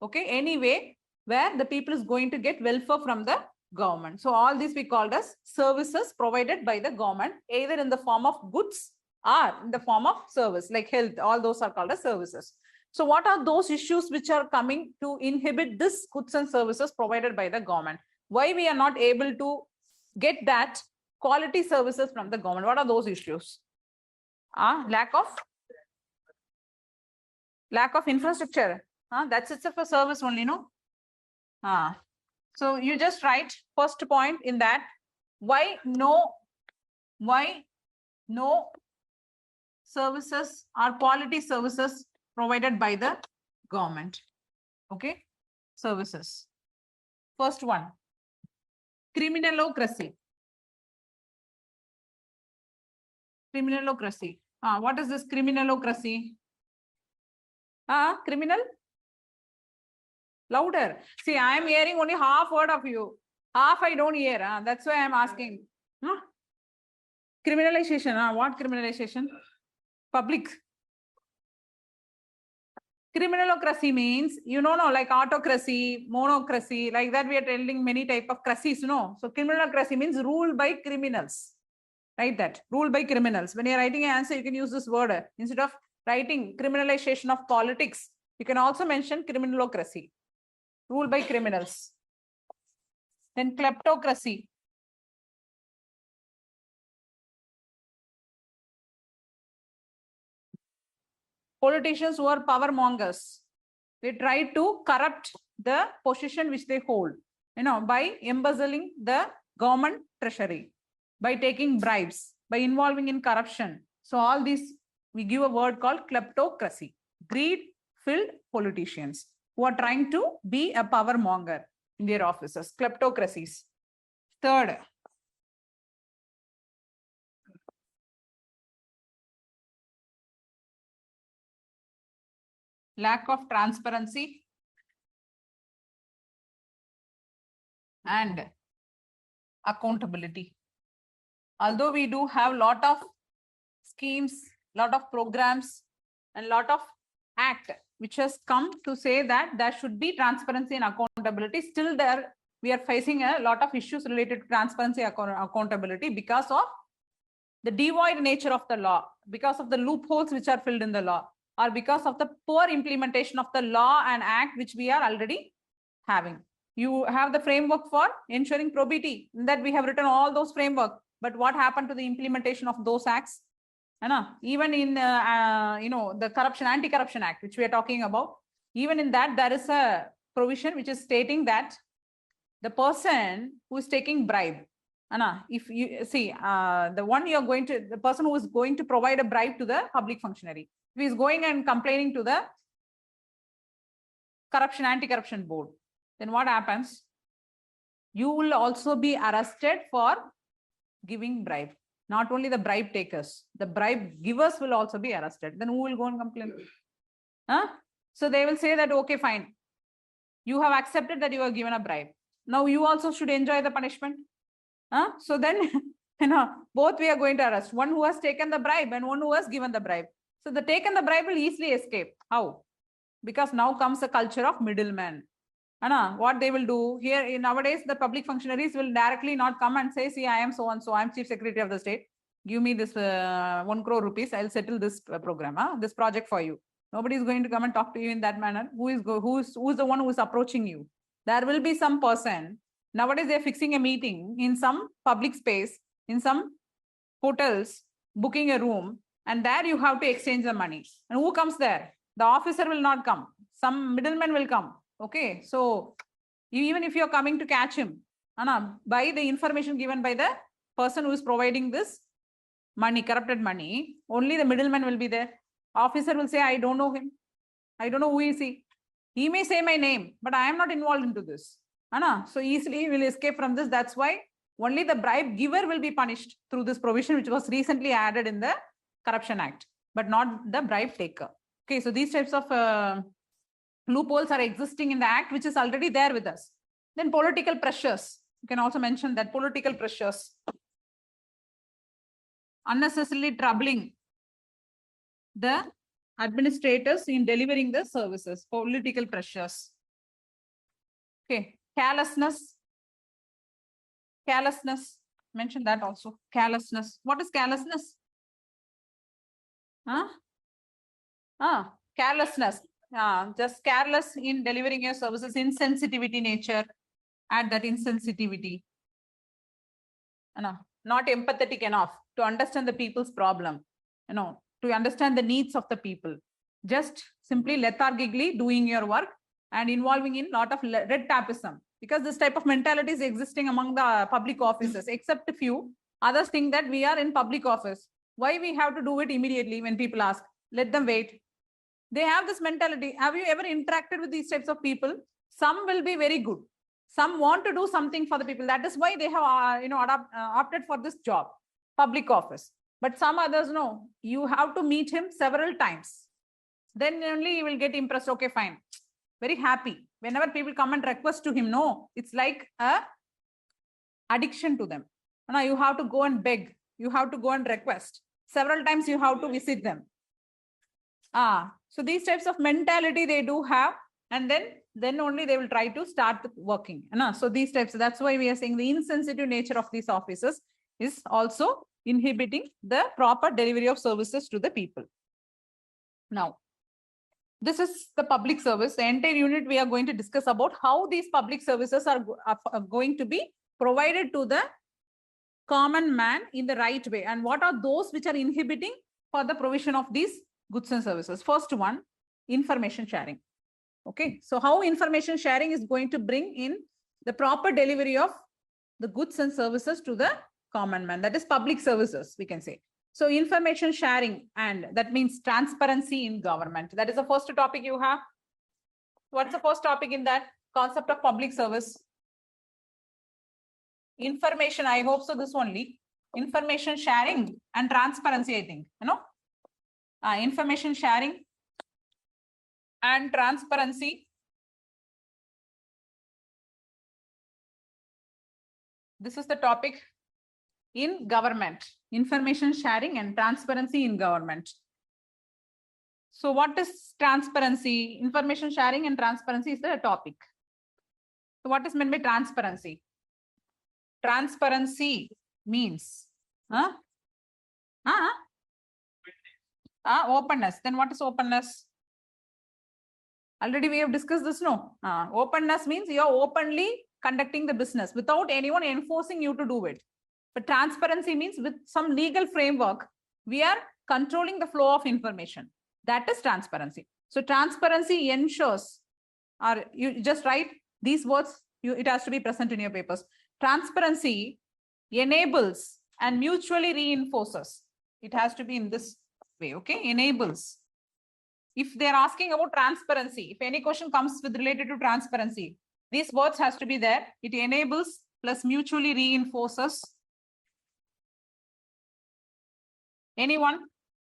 Speaker 1: Okay, anyway, where the people is going to get welfare from the government. So all these we called as services provided by the government, either in the form of goods or in the form of service, like health. All those are called as services. So what are those issues which are coming to inhibit this goods and services provided by the government? Why we are not able to get that quality services from the government? What are those issues? Lack of infrastructure. That's itself a service only, no? So you just write first point in that, why no services or quality services provided by the government. Okay, services. First one, criminalocracy. Criminalocracy. What is this criminalocracy? Criminal? Louder. See, I am hearing only half word of you. Half I don't hear. That's why I am asking. Criminalization. What criminalization? Public. Criminalocracy means, like autocracy, monocracy, like that we are telling many type of cracies, So criminalocracy means ruled by criminals. Write that. Ruled by criminals. When you are writing an answer, you can use this word. Instead of writing criminalization of politics, you can also mention criminalocracy. Ruled by criminals. Then kleptocracy. Politicians who are power mongers. They try to corrupt the position which they hold, by embezzling the government treasury, by taking bribes, by involving in corruption. So all these, we give a word called kleptocracy. Greed-filled politicians who are trying to be a power monger in their offices. Kleptocracies. Third, lack of transparency and accountability. Although we do have a lot of schemes, lot of programs, and lot of act which has come to say that there should be transparency and accountability, still we are facing a lot of issues related to transparency and accountability because of the devoid nature of the law, because of the loopholes which are filled in the law, or because of the poor implementation of the law and act which we are already having. You have the framework for ensuring probity, in that we have written all those framework. But what happened to the implementation of those acts? Even in the corruption, anti-corruption act, which we are talking about, even in that there is a provision which is stating that the person who is taking bribe, if you see the person who is going to provide a bribe to the public functionary, if he is going and complaining to the anti-corruption board, then what happens? You will also be arrested for giving bribe. Not only the bribe takers, the bribe givers will also be arrested. Then who will go and complain? So they will say that, okay, fine. You have accepted that you are given a bribe. Now you also should enjoy the punishment. So then, both we are going to arrest. One who has taken the bribe and one who has given the bribe. So the taken the bribe will easily escape. How? Because now comes the culture of middlemen. What they will do here nowadays, the public functionaries will directly not come and say, see, I am so and so, I am Chief Secretary of the State. Give me this 1 crore rupees. I'll settle this program, this project for you. Nobody is going to come and talk to you in that manner. Who is the one who is approaching you? There will be some person. Nowadays, they are fixing a meeting in some public space, in some hotels, booking a room, and there you have to exchange the money. And who comes there? The officer will not come. Some middleman will come. Okay, so even if you're coming to catch him, by the information given by the person who is providing this money, corrupted money, only the middleman will be there. Officer will say, I don't know him. I don't know who is he. He may say my name, but I am not involved into this. So easily he will escape from this. That's why only the bribe giver will be punished through this provision, which was recently added in the Corruption Act, but not the bribe taker. Okay, so these types of loopholes are existing in the act, which is already there with us. Then political pressures. You can also mention that political pressures. Unnecessarily troubling the administrators in delivering the services. Political pressures. Okay, carelessness. Carelessness. Mention that also. Carelessness. What is carelessness? Carelessness. Just careless in delivering your services. Insensitivity nature. Add that insensitivity. Not empathetic enough to understand the people's problem. To understand the needs of the people. Just simply lethargically doing your work and involving in a lot of red tapeism. Because this type of mentality is existing among the public officers, except a few. Others think that we are in public office. Why we have to do it immediately when people ask? Let them wait. They have this mentality. Have you ever interacted with these types of people? Some will be very good. Some want to do something for the people. That is why they have opted for this job, public office. But some others, no. You have to meet him several times. Then only you will get impressed. Okay, fine. Very happy. Whenever people come and request to him, no, it's like a addiction to them. Now you have to go and beg. You have to go and request. Several times you have to visit them. So these types of mentality they do have, and then only they will try to start working. So these types, that's why we are saying the insensitive nature of these officers is also inhibiting the proper delivery of services to the people. Now, this is the public service. The entire unit we are going to discuss about how these public services are going to be provided to the common man in the right way, and what are those which are inhibiting for the provision of these goods and services. First one, information sharing. Okay, so how information sharing is going to bring in the proper delivery of the goods and services to the common man, that is public services, we can say. So information sharing, and that means transparency in government. That is the first topic you have. What's the first topic in that concept of public service? Information, I hope so, this only. Information sharing and transparency, I think, information sharing and transparency. This is the topic in government. Information sharing and transparency in government. So what is transparency? Information sharing and transparency is the topic. So what is meant by transparency? Transparency means openness. Then what is openness? Already we have discussed this, no? Openness means you are openly conducting the business without anyone enforcing you to do it. But transparency means with some legal framework, we are controlling the flow of information. That is transparency. So transparency ensures, or you just write these words, it has to be present in your papers. Transparency enables and mutually reinforces. It has to be in this way, okay? Enables. If they're asking about transparency, if any question comes with related to transparency, these words has to be there. It enables plus mutually reinforces. Anyone?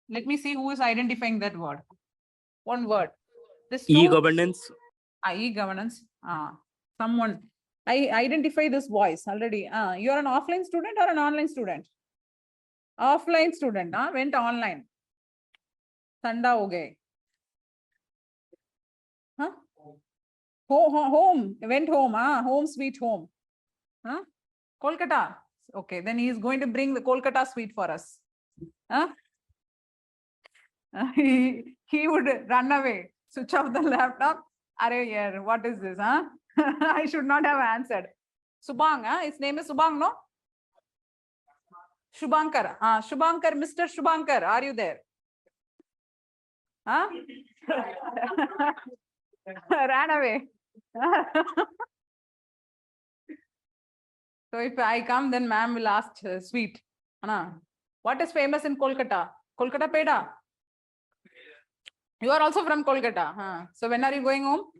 Speaker 1: Let me see who is identifying that word. One word. This
Speaker 5: E-governance.
Speaker 1: E-governance. Someone. I identify this voice already. You're an offline student or an online student? Offline student. Went online. Sanda ho gaye. Huh? Home. Went home. Home sweet home. Huh? Kolkata. Okay. Then he is going to bring the Kolkata sweet for us. Huh? He would run away, switch off the laptop. Arey yaar, what is this? Huh? I should not have answered. Subhang, his name is Subhang, no? Shubhankar. Shubhankar, Mr. Shubhankar, are you there? Huh? Ran away. So if I come, then ma'am will ask sweet. What is famous in Kolkata? Kolkata Peda. You are also from Kolkata. So when are you going home?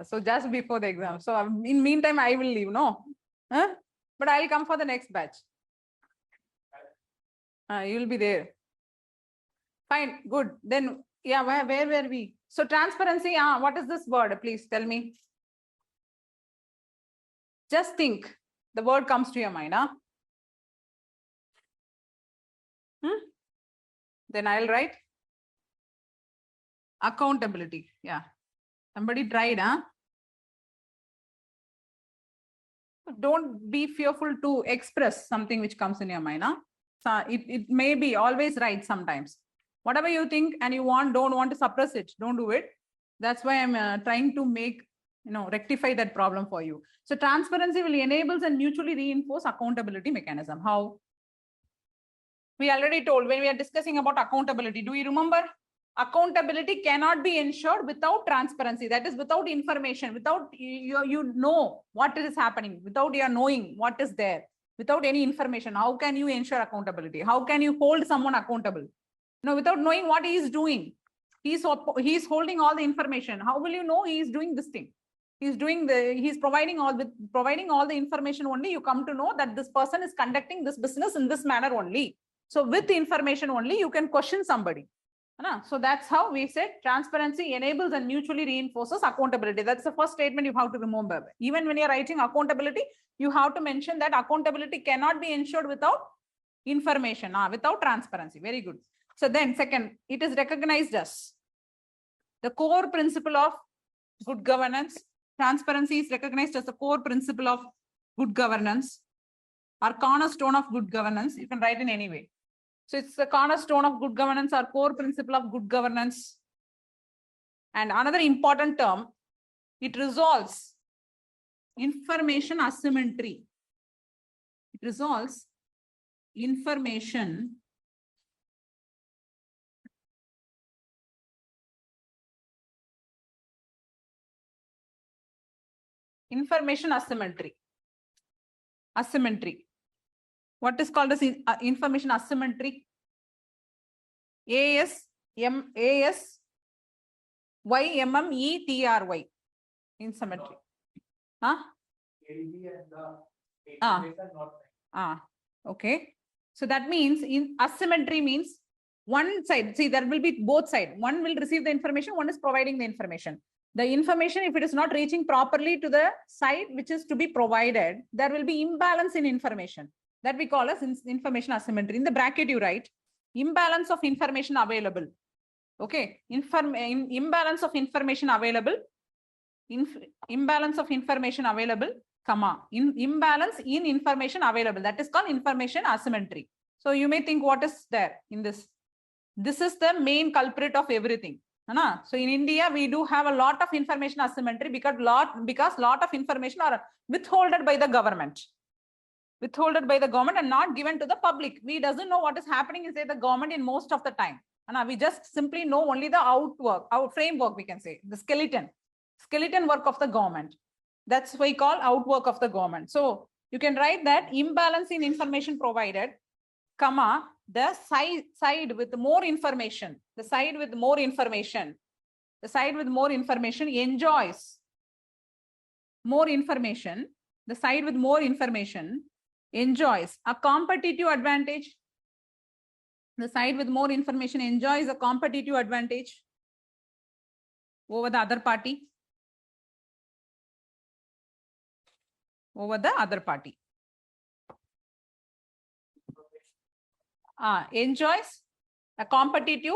Speaker 1: So just before the exam. So in meantime, I will leave, no? But I'll come for the next batch. You will be there. Fine, good. Then, yeah, where were we? So transparency, what is this word? Please tell me. Just think. The word comes to your mind. Then I'll write accountability. Yeah. Somebody tried, Don't be fearful to express something which comes in your mind. So it may be always right sometimes. Whatever you think and you don't want to suppress it, don't do it. That's why I'm trying to make, rectify that problem for you. So transparency will enable and mutually reinforce accountability mechanism. How? We already told when we are discussing about accountability. Do you remember? Accountability cannot be ensured without transparency. That is without information, without you know what is happening, without your knowing what is there, without any information. How can you ensure accountability? How can you hold someone accountable? Without knowing what he is doing. He's holding all the information. How will you know he is doing this thing? He's providing all the information only. You come to know that this person is conducting this business in this manner only. So with information only, you can question somebody. So that's how we said transparency enables and mutually reinforces accountability. That's the first statement you have to remember. Even when you're writing accountability, you have to mention that accountability cannot be ensured without information, without transparency. Very good. So then second, it is recognized as the core principle of good governance. Transparency is recognized as the core principle of good governance or cornerstone of good governance. You can write in any way. So it's the cornerstone of good governance or core principle of good governance. And another important term, it resolves information asymmetry. It resolves information asymmetry. Asymmetry. What is called as information asymmetry? ASYMMETRY. In symmetry. Okay. So that means in asymmetry means one side. See, there will be both sides. One will receive the information, one is providing the information. The information, if it is not reaching properly to the side which is to be provided, there will be imbalance in information. That we call as information asymmetry. In the bracket, you write imbalance of information available. Okay. Imbalance of information available. Imbalance of information available, comma. Imbalance in information available. That is called information asymmetry. So you may think what is there in this? This is the main culprit of everything. So in India, we do have a lot of information asymmetry because lot of information are withholded by the government. Withholded by the government and not given to the public. We doesn't know what is happening inside the government in most of the time. We just simply know only the framework, we can say, the skeleton work of the government. That's why we call outwork of the government. So you can write that imbalance in information provided, comma, the side with more information, the side with more information enjoys more information, the side with more information enjoys a competitive advantage. The side with more information enjoys a competitive advantage over the other party. Enjoys a competitive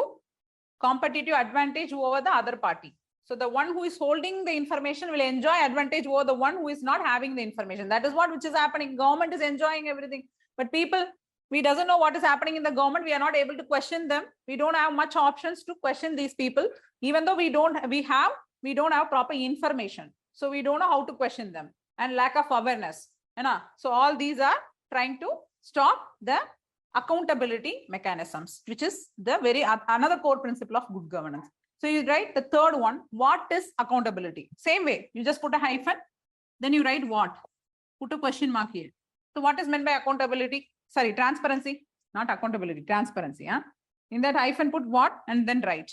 Speaker 1: advantage over the other party. So the one who is holding the information will enjoy advantage over the one who is not having the information. That is which is happening. Government is enjoying everything, but people, we doesn't know what is happening in the government. We are not able to question them. We don't have much options to question these people, even though we don't have proper information. So we don't know how to question them, and lack of awareness. So all these are trying to stop the accountability mechanisms, which is the another core principle of good governance. So you write the third one. What is accountability? Same way, you just put a hyphen, then you write what? Put a question mark here. So what is meant by accountability? Sorry, transparency, not accountability, transparency. In that hyphen, put what and then write.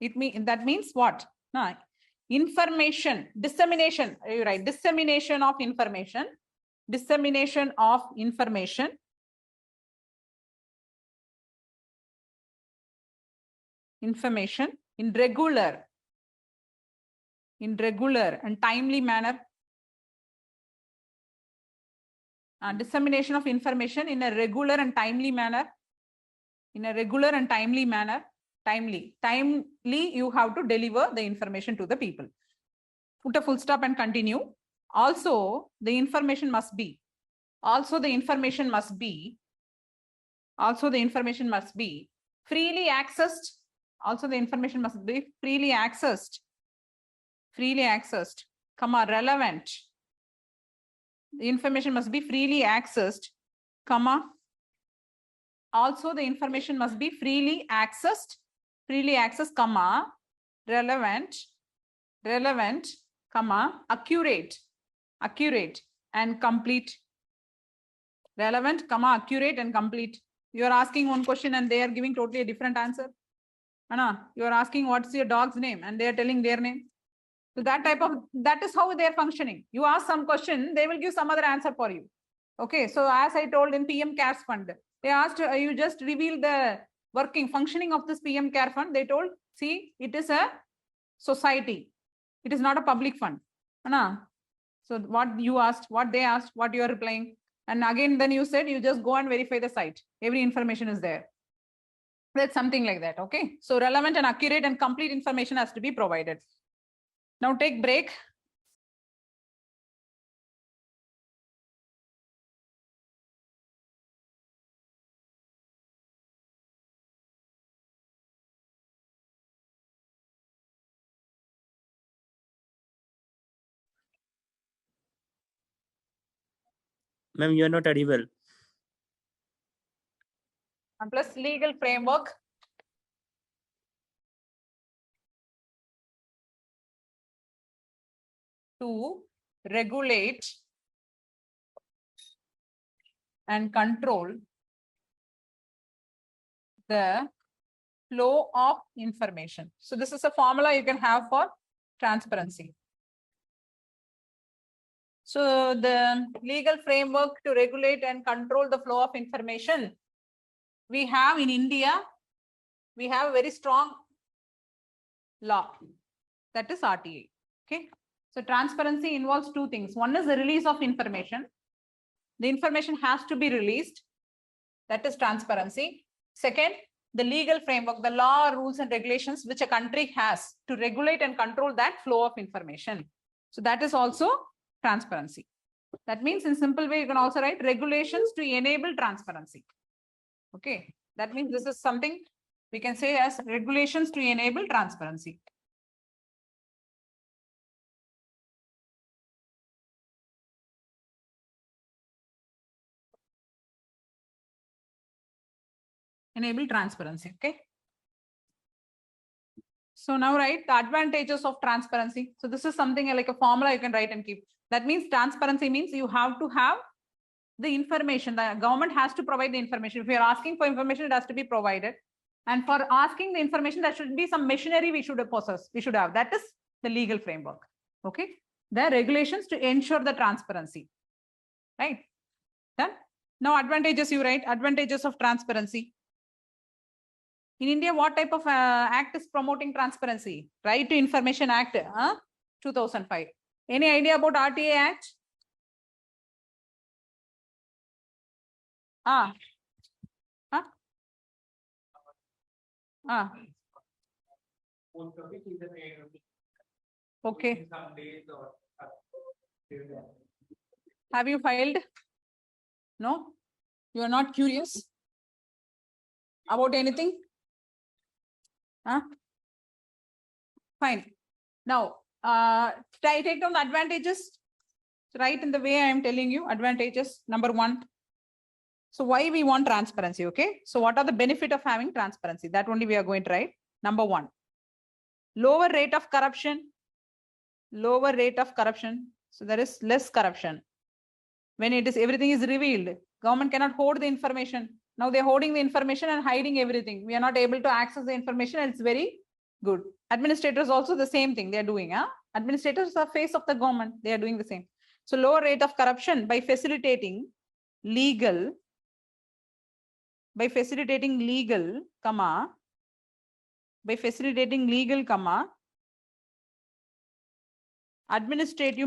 Speaker 1: That means what? Information, dissemination. You write dissemination of information. Dissemination of information. Information in regular and timely manner. Dissemination of information in a regular and timely manner. Timely, you have to deliver the information to the people. Put a full stop and continue. Also, the information must be freely accessed. Also, the information must be freely accessed, comma, relevant. The information must be freely accessed, comma. Also, the information must be freely accessed, comma, relevant, comma, accurate and complete. Relevant, comma, accurate and complete. You are asking one question and they are giving totally a different answer. You are asking what's your dog's name and they are telling their name. So that is how they are functioning. You ask some question, they will give some other answer for you. Okay, so as I told in PM Cares Fund, they asked you just reveal the functioning of this PM Care Fund. They told, see, it is a society. It is not a public fund. So what you asked, what they asked, what you are replying. And again, then you said, you just go and verify the site. Every information is there. That's something like that. Okay. So relevant and accurate and complete information has to be provided. Now take break.
Speaker 5: Ma'am, you are not audible.
Speaker 1: And plus legal framework. To regulate and control the flow of information. So this is a formula you can have for transparency. So the legal framework to regulate and control the flow of information, we have in India, we have a very strong law, that is RTA. Okay. So transparency involves two things. One is the release of information. The information has to be released. That is transparency. Second, the legal framework, the law, rules and regulations which a country has to regulate and control that flow of information. So that is also transparency. That means in simple way, you can also write regulations to enable transparency. Okay. That means this is something We can say as regulations to enable transparency. Enable transparency, okay? So now write the advantages of transparency. So this is something like a formula you can write and keep. That means transparency means you have to have the information. The government has to provide the information. If you are asking for information, it has to be provided. And for asking the information, there should be some machinery we should possess. We should have. That is the legal framework. Okay. There are regulations to ensure the transparency. Right. Then now advantages you write. Advantages of transparency. In India, what type of act is promoting transparency? Right to Information Act, 2005. Any idea about RTA Act? Okay. Have you filed? No? You are not curious about anything? Fine. Now, take down the advantages. Right in the way I am telling you, advantages. Number one. So why we want transparency, okay? So what are the benefit of having transparency? That only we are going to write. Number one, lower rate of corruption. Lower rate of corruption. So there is less corruption. When it is everything is revealed, government cannot hold the information. Now they're holding the information and hiding everything. We are not able to access the information, and it's very good. Administrators also the same thing they're doing. Administrators are face of the government. They are doing the same. So lower rate of corruption by facilitating legal, administrative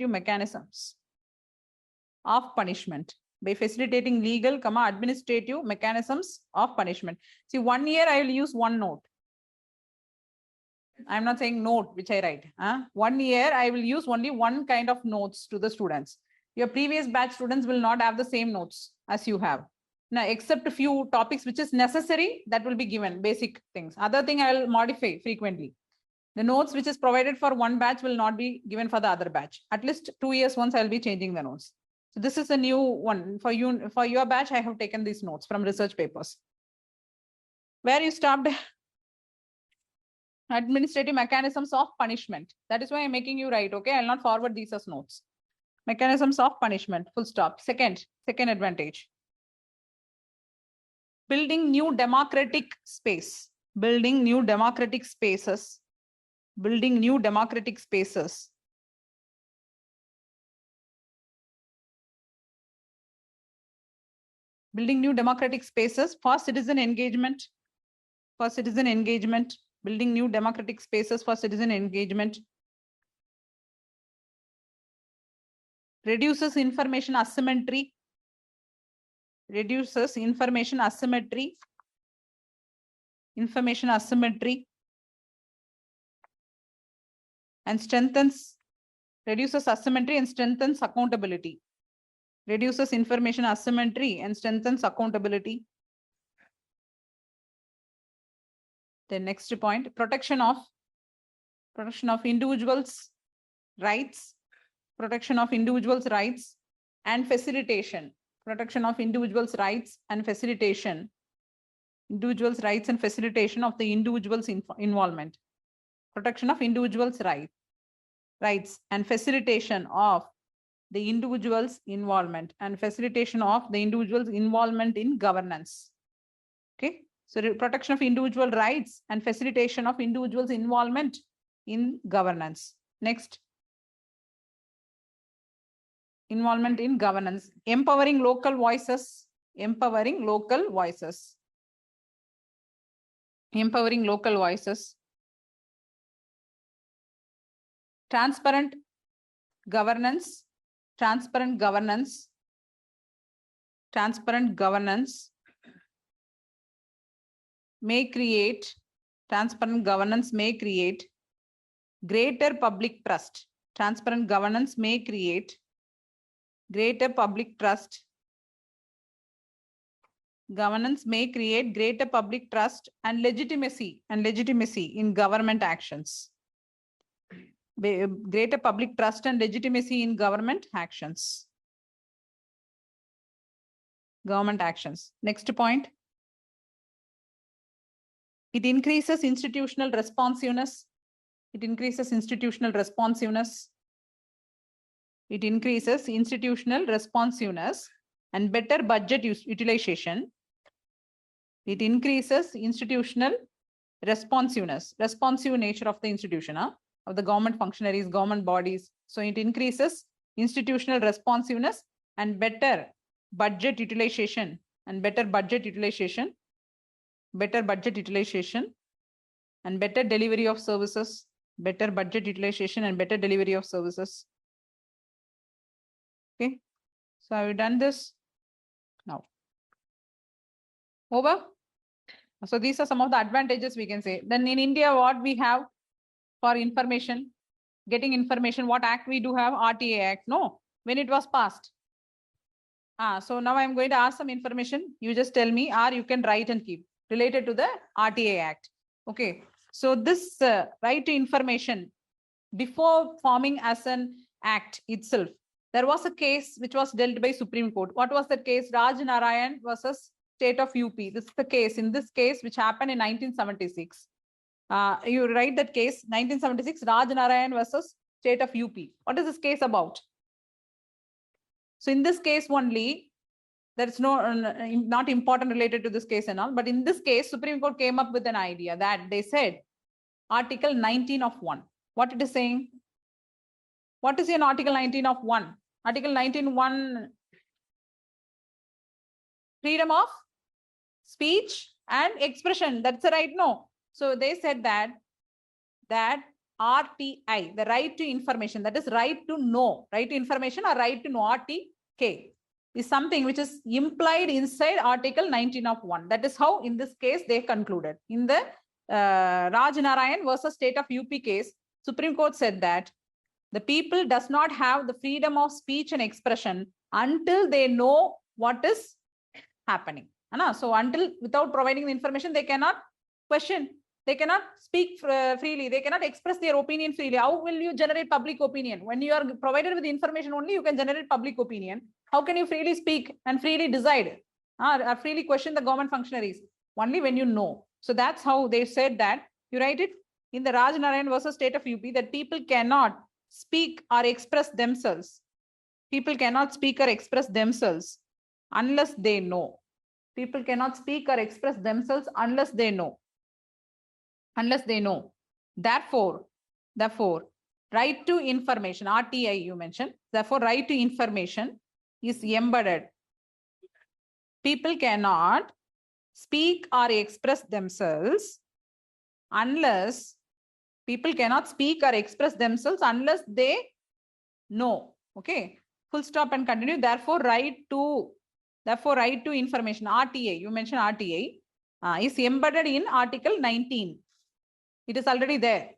Speaker 1: mechanisms, of punishment. By facilitating legal, administrative mechanisms of punishment. See, 1 year I will use one note. I'm not saying note which I write. 1 year I will use only one kind of notes to the students. Your previous batch students will not have the same notes as you have. Now, except a few topics which is necessary, that will be given, basic things. Other thing I will modify frequently. The notes which is provided for one batch will not be given for the other batch. At least 2 years once I will be changing the notes. So this is a new one for you. For your batch, I have taken these notes from research papers. Where you stopped? Administrative mechanisms of punishment. That is why I'm making you write. Okay, I'll not forward these as notes. Mechanisms of punishment. Full stop. Second advantage. Building new democratic space. Building new democratic spaces. Building new democratic spaces. Building new democratic spaces for citizen engagement. For citizen engagement. Building new democratic spaces for citizen engagement. Reduces information asymmetry. Reduces information asymmetry. Information asymmetry. And strengthens, reduces asymmetry and strengthens accountability. Reduces information asymmetry and strengthens accountability. The next point, protection of individuals' rights. Protection of individuals' rights and facilitation. Protection of individuals' rights and facilitation. Individuals' rights and facilitation of the individual's involvement. Protection of individuals' rights and facilitation of the individual's involvement and facilitation of the individual's involvement in governance. Okay. So protection of individual rights and facilitation of individuals' involvement in governance. Next. Involvement in governance. Empowering local voices. Empowering local voices. Empowering local voices. Transparent governance. Transparent governance. Transparent governance may create, transparent governance may create greater public trust. Transparent governance may create greater public trust Governance may create greater public trust and legitimacy in government actions. Greater public trust and legitimacy in government actions. Government actions. Next point. It increases institutional responsiveness. It increases institutional responsiveness. It increases institutional responsiveness and better budget utilization. It increases institutional responsiveness, responsive nature of the institution, of the government functionaries, government bodies. So it increases institutional responsiveness and better budget utilization and better budget utilization, and better delivery of services, better budget utilization and better delivery of services. Okay, so have you done this? Now, over. So these are some of the advantages we can say. Then in India, what we have for information, getting information, what act we do have? RTA Act. No, when it was passed. So now I'm going to ask some information. You just tell me, or you can write and keep related to the RTA Act. Okay. So this right to information, before forming as an act itself, there was a case which was dealt by Supreme Court. What was that case? Raj Narayan versus State of UP. This is the case. In this case, which happened in 1976. You write that case, 1976, Raj Narayan versus State of UP. What is this case about? So in this case only, there is no not important related to this case and all, but in this case, Supreme Court came up with an idea that they said Article 19 of 1. What it is saying? What is in Article 19 of 1? Article 19(1), freedom of speech and expression. That's the right, no. So they said that RTI, the right to information, that is right to know, right to information or right to know, RTK, is something which is implied inside Article 19 of 1. That is how in this case they concluded. In the Raj Narayan versus State of UP case, Supreme Court said that the people does not have the freedom of speech and expression until they know what is happening. So until, without providing the information, they cannot question, they cannot speak freely, they cannot express their opinion freely. How will you generate public opinion? When you are provided with information only, you can generate public opinion. How can you freely speak and freely decide or freely question the government functionaries? Only when you know. So that's how they said that. You write it in the Raj Narayan versus State of UP, that people cannot speak or express themselves. People cannot speak or express themselves unless they know. People cannot speak or express themselves unless they know. Unless they know. Therefore, right to information, RTI you mentioned. Therefore, right to information is embedded. People cannot speak or express themselves unless they know. Okay. Full stop and continue. Therefore, right to information, RTA, you mentioned RTA, is embedded in Article 19. It is already there.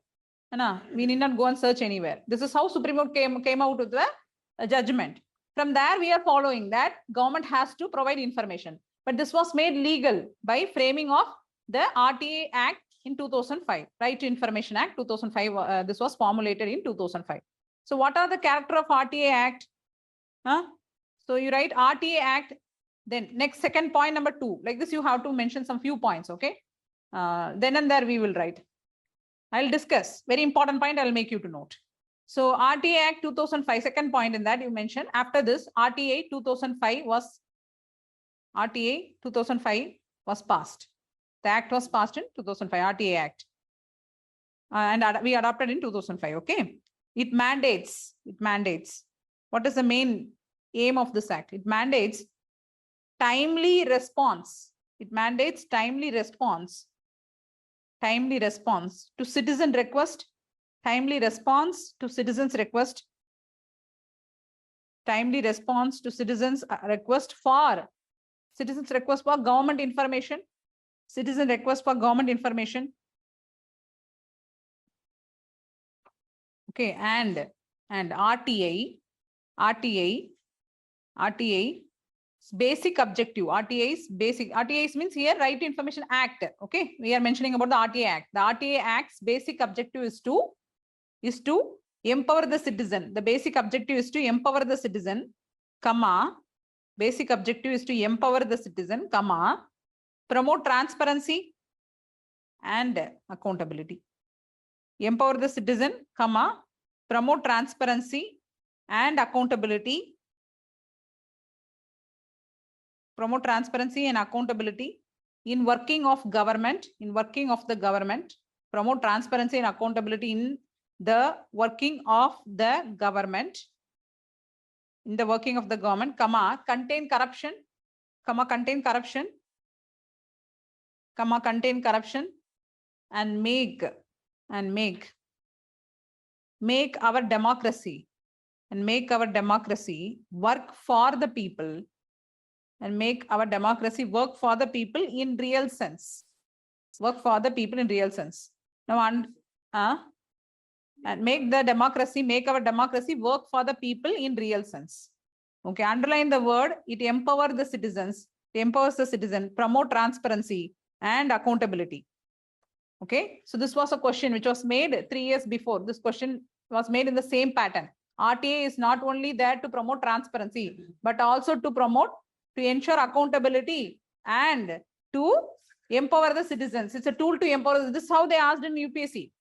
Speaker 1: We need not go and search anywhere. This is how Supreme Court came out with the judgment. From there, we are following that government has to provide information. But this was made legal by framing of the RTA Act in 2005, Right to Information Act 2005. This was formulated in 2005. So what are the character of RTA Act? So you write RTA Act, then next second point number 2. Like this, you have to mention some few points, okay? Then and there we will write. I'll discuss. Very important point, I'll make you to note. So RTA Act 2005, second point in that you mentioned. After this, RTA 2005 was passed. The act was passed in 2005, RTA Act. And we adopted in 2005, okay? It mandates. What is the main aim of this act? It mandates timely response. Timely response to citizen request. Timely response to citizens request for government information. Citizen request for government information. Okay, and RTA basic objective. RTA is basic. RTA means here Right to Information Act. Okay, we are mentioning about the RTA Act. The RTA Act's basic objective is to empower the citizen. The basic objective is to empower the citizen, comma. Basic objective is to empower the citizen, comma. Promote transparency and accountability. Empower the citizen, comma. Promote transparency and accountability. Promote transparency and accountability in working of government, promote transparency and accountability in the working of the government, comma, contain corruption, contain corruption and make our democracy work for the people, and make our democracy work for the people in real sense. Work for the people in real sense. Now, and make our democracy work for the people in real sense. Okay, underline the word, it empowers the citizens, promote transparency and accountability. Okay, so this was a question which was made 3 years before. This question was made in the same pattern. RTA is not only there to promote transparency, but also to ensure accountability and to empower the citizens. It's a tool to empower. This is how they asked in UPSC.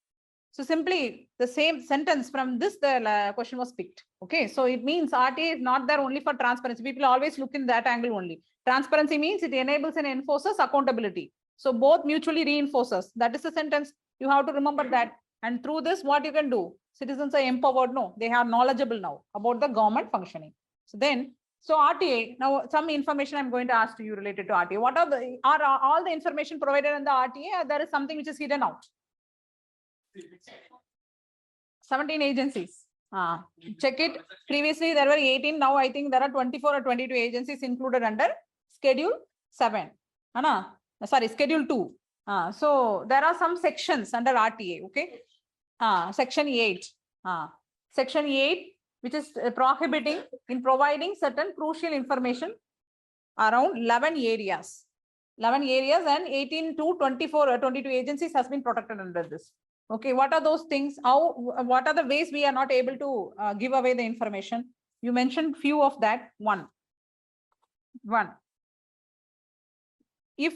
Speaker 1: So simply the same sentence from this, the question was picked. Okay, so it means RTA is not there only for transparency. People always look in that angle only. Transparency means it enables and enforces accountability. So both mutually reinforces. That is the sentence. You have to remember that. And through this, what you can do? Citizens are empowered. No, they are knowledgeable now about the government functioning. So RTA, now some information I'm going to ask to you related to RTA. What are all the information provided in the RTA, or there is something which is hidden out? 17 agencies. Check it. Previously there were 18. Now I think there are 24 or 22 agencies included under Schedule 7. Schedule 2. So there are some sections under RTA. Okay. Section 8. Section 8, which is prohibiting in providing certain crucial information around 11 areas. 11 areas and 18 to 24 or 22 agencies has been protected under this. Okay, what are those things? What are the ways we are not able to give away the information? You mentioned few of that. One. If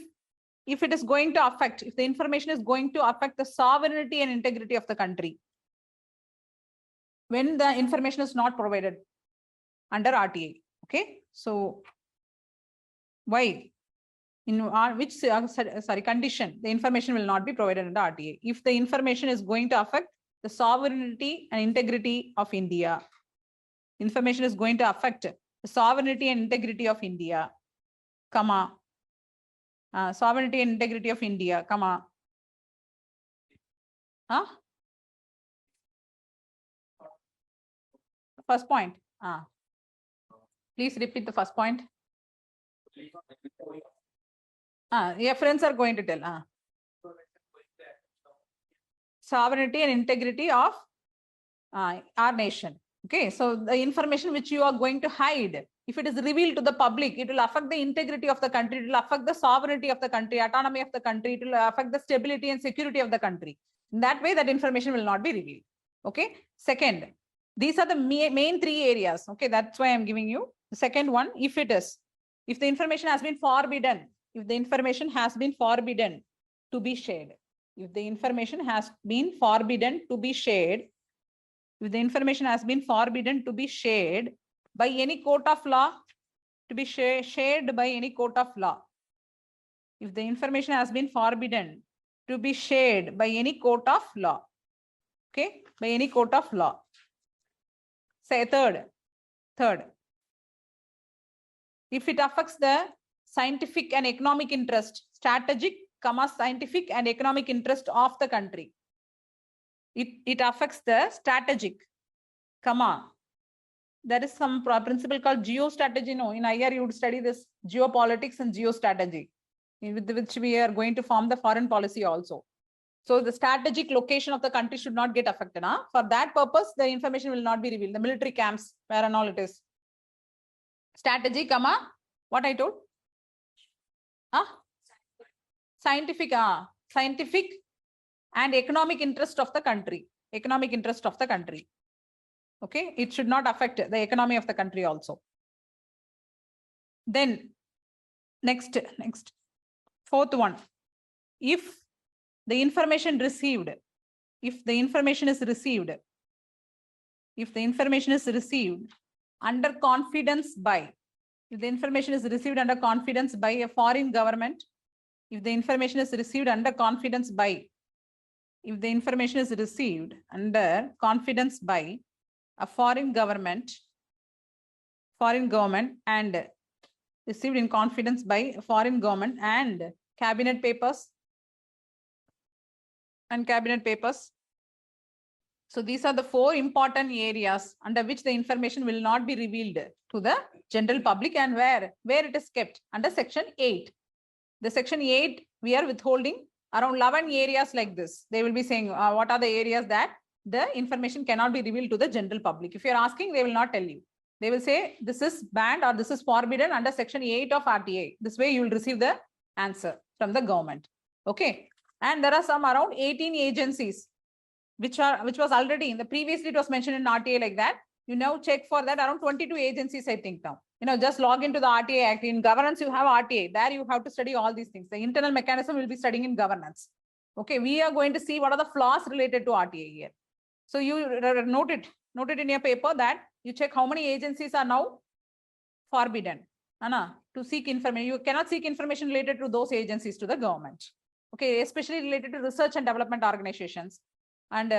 Speaker 1: it is going to affect, if the information is going to affect the sovereignty and integrity of the country, when the information is not provided under RTA. Okay, so why? In which condition the information will not be provided under RTA? If the information is going to affect the sovereignty and integrity of India, information is going to affect the sovereignty and integrity of India, comma, sovereignty and integrity of India, comma, first point. Please repeat the first point. Your friends are going to tell. Sovereignty and integrity of our nation. Okay, so the information which you are going to hide, if it is revealed to the public, it will affect the integrity of the country, it will affect the sovereignty of the country, autonomy of the country, it will affect the stability and security of the country. In that way, that information will not be revealed. Okay, second, these are the main 3 areas. Okay, that's why I'm giving you the second one. If the information has been forbidden, to be shared, if the information has been forbidden to be shared, by any court of law, to be shared by any court of law. If the information has been forbidden to be shared by any court of law. Okay, by any court of law. Say third. If it affects the scientific and economic interest, strategic, scientific and economic interest of the country. It affects the strategic, there is some principle called geostrategy. No, in IR you would study this geopolitics and geostrategy, with which we are going to form the foreign policy also. So the strategic location of the country should not get affected. For that purpose, the information will not be revealed. The military camps, where and all it is. Strategy, What I told? Scientific and economic interest of the country. Economic interest of the country. Okay, it should not affect the economy of the country also. Then next, fourth one. If the information is received under confidence by, if the information is received under confidence by a foreign government, if the information is received under confidence by, if the information is received under confidence by a foreign government and received in confidence by a foreign government and cabinet papers. So these are the 4 important areas under which the information will not be revealed to the general public, and where it is kept under section 8. The section 8, we are withholding around 11 areas like this. They will be saying what are the areas that the information cannot be revealed to the general public. If you are asking, they will not tell you. They will say this is banned or this is forbidden under section 8 of RTA. This way you will receive the answer from the government. Okay. And there are some around 18 agencies which was already in the previously it was mentioned in RTA like that. You now check for that around 22 agencies, I think now. Just log into the RTA Act. In governance, you have RTA. There you have to study all these things. The internal mechanism will be studying in governance. Okay, we are going to see what are the flaws related to RTA here. So you note it in your paper that you check how many agencies are now forbidden to seek information. You cannot seek information related to those agencies to the government. Okay, especially related to research and development organizations and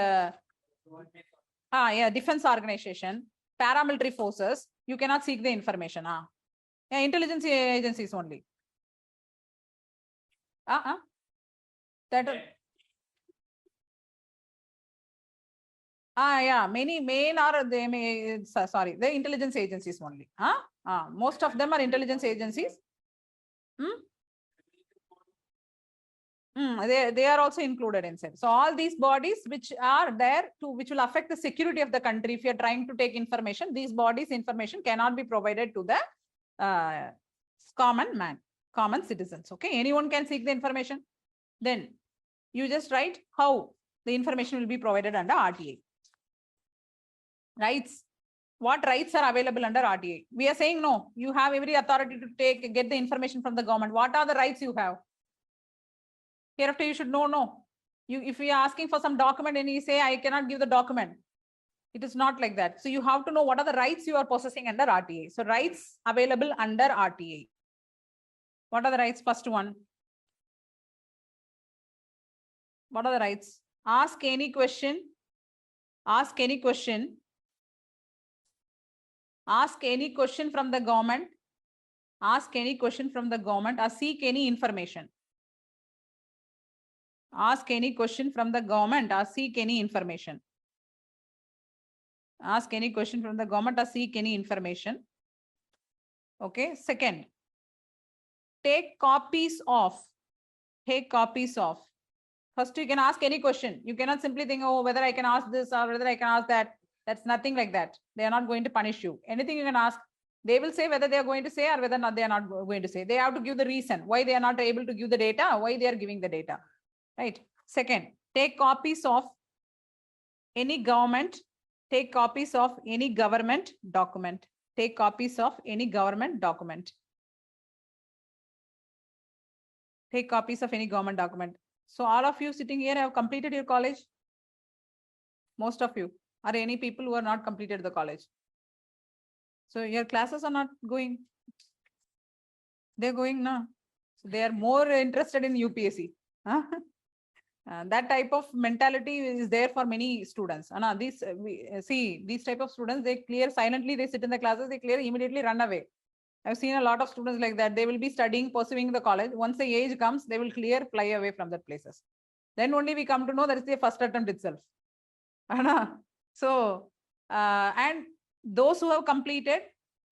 Speaker 1: defense organization, paramilitary forces. You cannot seek the information. Intelligence agencies only. Many main are the intelligence agencies only. Most of them are intelligence agencies. They are also included inside. So all these bodies which are there which will affect the security of the country. If you are trying to take information, these bodies information cannot be provided to the common citizens. Okay, anyone can seek the information. Then you just write how the information will be provided under RTA. Rights. What rights are available under RTA? We are saying no. You have every authority to get the information from the government. What are the rights you have? Hereafter, you should know. No. If we are asking for some document and you say, I cannot give the document. It is not like that. So you have to know what are the rights you are possessing under RTA. So rights available under RTA. What are the rights? First one. What are the rights? Ask any question. Ask any question from the government. Ask any question from the government or seek any information. Ask any question from the government or seek any information. Ask any question from the government or seek any information. Okay. Second, take copies of. First, you can ask any question. You cannot simply think, oh, whether I can ask this or whether I can ask that. That's nothing like that. They are not going to punish you. Anything you can ask, they will say whether they are going to say or whether not they are not going to say. They have to give the reason why they are not able to give the data, why they are giving the data. Right. Second, take copies of any government. Take copies of any government document. Take copies of any government document. Take copies of any government document. So all of you sitting here have completed your college. Most of you. Are any people who are not completed the college? So your classes are not going. They're going now. So they are more interested in UPSC. That type of mentality is there for many students. These type of students, they clear silently, they sit in the classes, they clear, immediately run away. I've seen a lot of students like that. They will be studying, pursuing the college. Once the age comes, they will clear, fly away from that places. Then only we come to know that it's their first attempt itself. So, and those who have completed,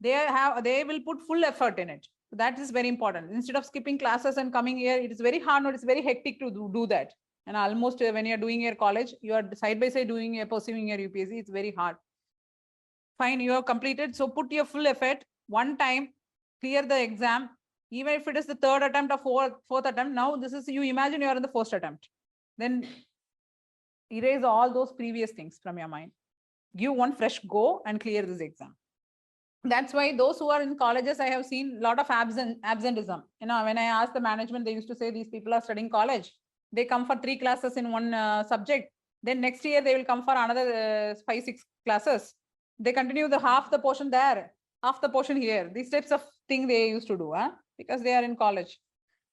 Speaker 1: they will put full effort in it. So that is very important. Instead of skipping classes and coming here, it is very hard, it's very hectic to do that. And almost when you're doing your college, you are side by side pursuing your UPSC, it's very hard. Fine, you have completed. So put your full effort. One time, clear the exam, even if it is the third attempt or fourth attempt. Now this is, you imagine you are in the first attempt. Then erase all those previous things from your mind. Give one fresh go and clear this exam. That's why those who are in colleges, I have seen a lot of absenteeism. You know, when I asked the management, they used to say these people are studying college. They come for 3 classes in one subject. Then next year they will come for another 5-6 classes. They continue the half the portion there, half the portion here. These types of thing they used to do, because they are in college.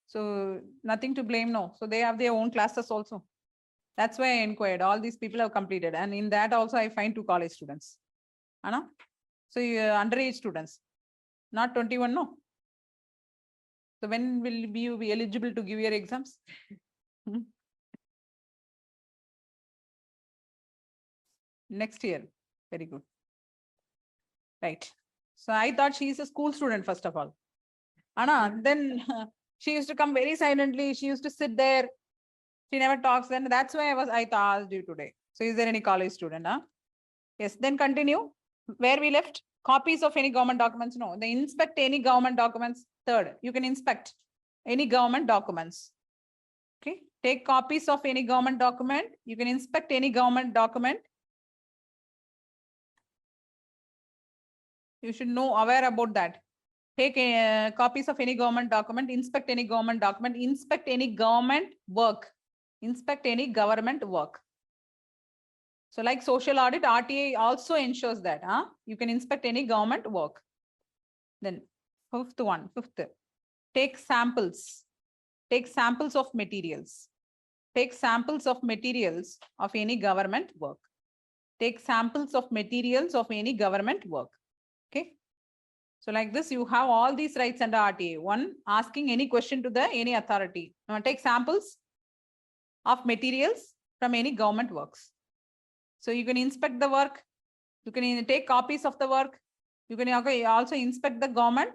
Speaker 1: So nothing to blame, no. So they have their own classes also. That's why I inquired. All these people have completed, and in that also I find 2 college students. Anna? So underage students, not 21, no. So when will you be eligible to give your exams? Next year. Very good. Right. So I thought she is a school student, first of all. Anna, then she used to come very silently. She used to sit there. She never talks. Then that's why I asked you today. So is there any college student? Yes. Then continue. Where we left? Copies of any government documents. No. They inspect any government documents. Third, you can inspect any government documents. Okay. Take copies of any government document. You can inspect any government document. You should know, aware about that. Take copies of any government document, inspect any government document, inspect any government work, inspect any government work. So like social audit, RTA also ensures that you can inspect any government work. Then fifth, take samples of materials. Take samples of materials of any government work. Take samples of materials of any government work. Okay. So like this, you have all these rights under RTA. One, asking any question to any authority. Now take samples of materials from any government works. So you can inspect the work. You can take copies of the work. You can also inspect the government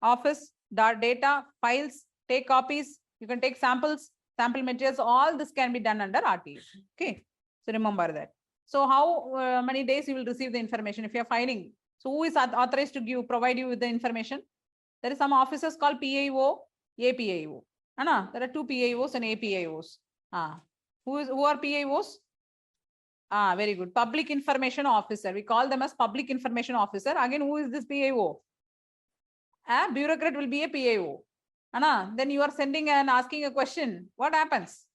Speaker 1: office, data, files, take copies. You can take samples, sample materials. All this can be done under RTA. Okay. So remember that. So how many days you will receive the information if you are filing? So who is authorized to provide you with the information? There is some officers called PAO, APAO. Anna, there are 2 PAOs and APAOs. Who are PAOs? Very good. Public Information Officer. We call them as Public Information Officer. Again, who is this PAO? A bureaucrat will be a PAO. Anna, then you are sending and asking a question. What happens?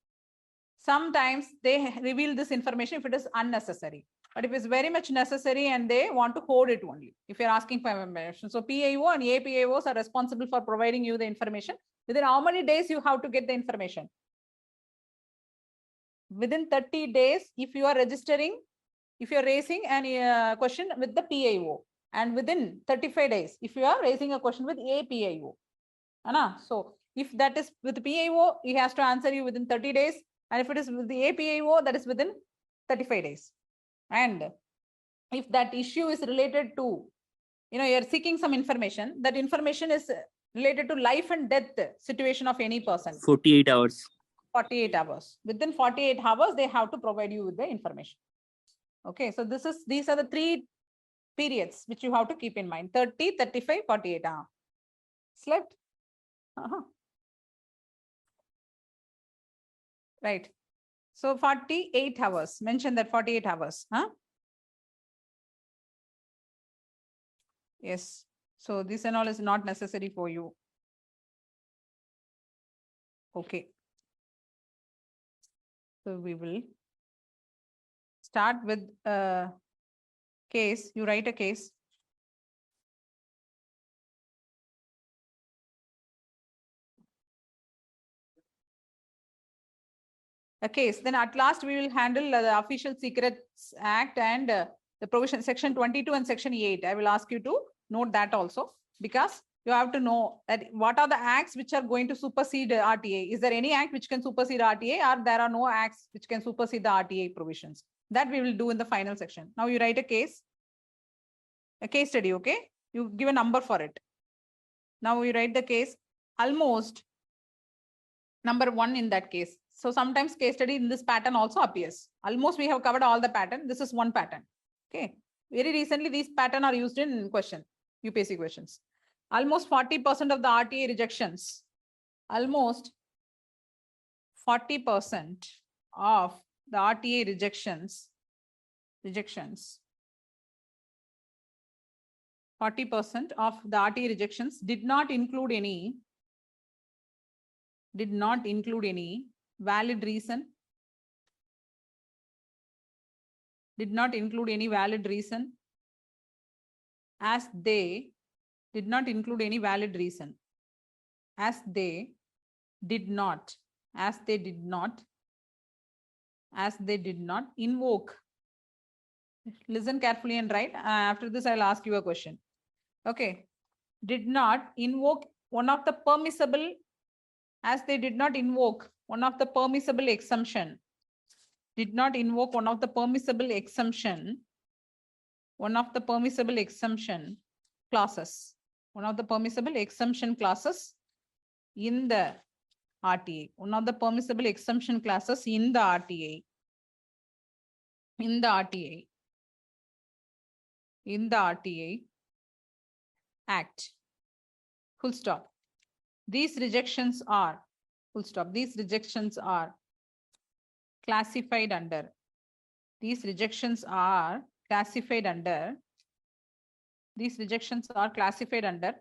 Speaker 1: Sometimes they reveal this information if it is unnecessary. But if it's very much necessary and they want to hold it only, if you're asking for information. So PAO and APAOs are responsible for providing you the information. Within how many days you have to get the information? Within 30 days, if you are registering, if you're raising a question with the PAO, and within 35 days, if you are raising a question with APAO. Anna, so if that is with PAO, he has to answer you within 30 days. And if it is with the APAO, that is within 35 days. And if that issue is related to, you're seeking some information, that information is related to life and death situation of any person.
Speaker 5: 48 hours.
Speaker 1: 48 hours. Within 48 hours, they have to provide you with the information. Okay, so these are the 3 periods which you have to keep in mind. 30, 35, 48. Slept? Right. So 48 hours. Mention that 48 hours. Yes. So this and all is not necessary for you. Okay. So we will start with a case. You write a case. A case. Then at last we will handle the Official Secrets Act and the provision section 22 and section 8. I will ask you to note that also, because you have to know that what are the acts which are going to supersede RTA. Is there any act which can supersede RTA, or there are no acts which can supersede the RTA provisions? That we will do in the final section. Now you write a case study, okay? You give a number for it. Now you write the case, almost number 1 in that case. So sometimes case study in this pattern also appears. Almost we have covered all the pattern. This is one pattern. Okay. Very recently, these pattern are used in UPSC questions. almost 40% of the RTA rejections, almost 40% of the RTA rejections, 40% of the RTA rejections did not include any valid reason, as they did not invoke. Listen carefully and write. After this, I'll ask you a question. Okay. Did not invoke one of the permissible, as they did not invoke one of the permissible exemption. Did not invoke one of the permissible exemption clauses. One of the permissible exemption clauses in the RTA. One of the permissible exemption classes in the RTA. In the RTA Act. Full stop. These rejections are, full stop. These rejections are classified under. These rejections are classified under. These rejections are classified under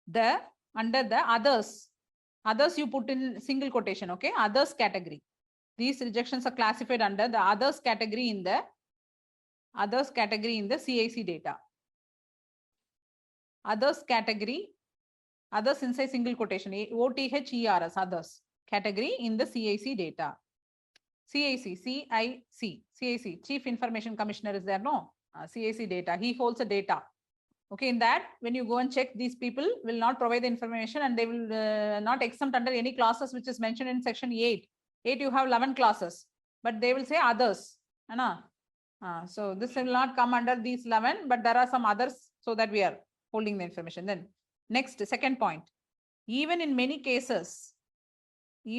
Speaker 1: the others. Others you put in single quotation, okay? Others category. These rejections are classified under the others category in the CIC data. Others category, others inside single quotation, OTHERS, others category in the CIC data. CIC, Chief Information Commissioner is there, no? CIC data, he holds the data. Okay, in that, when you go and check, these people will not provide the information and they will not exempt under any clauses which is mentioned in section 8. 8, you have 11 clauses, but they will say others. So this will not come under these 11, but there are some others, so that we are holding the information. Then next, second point, even in many cases, the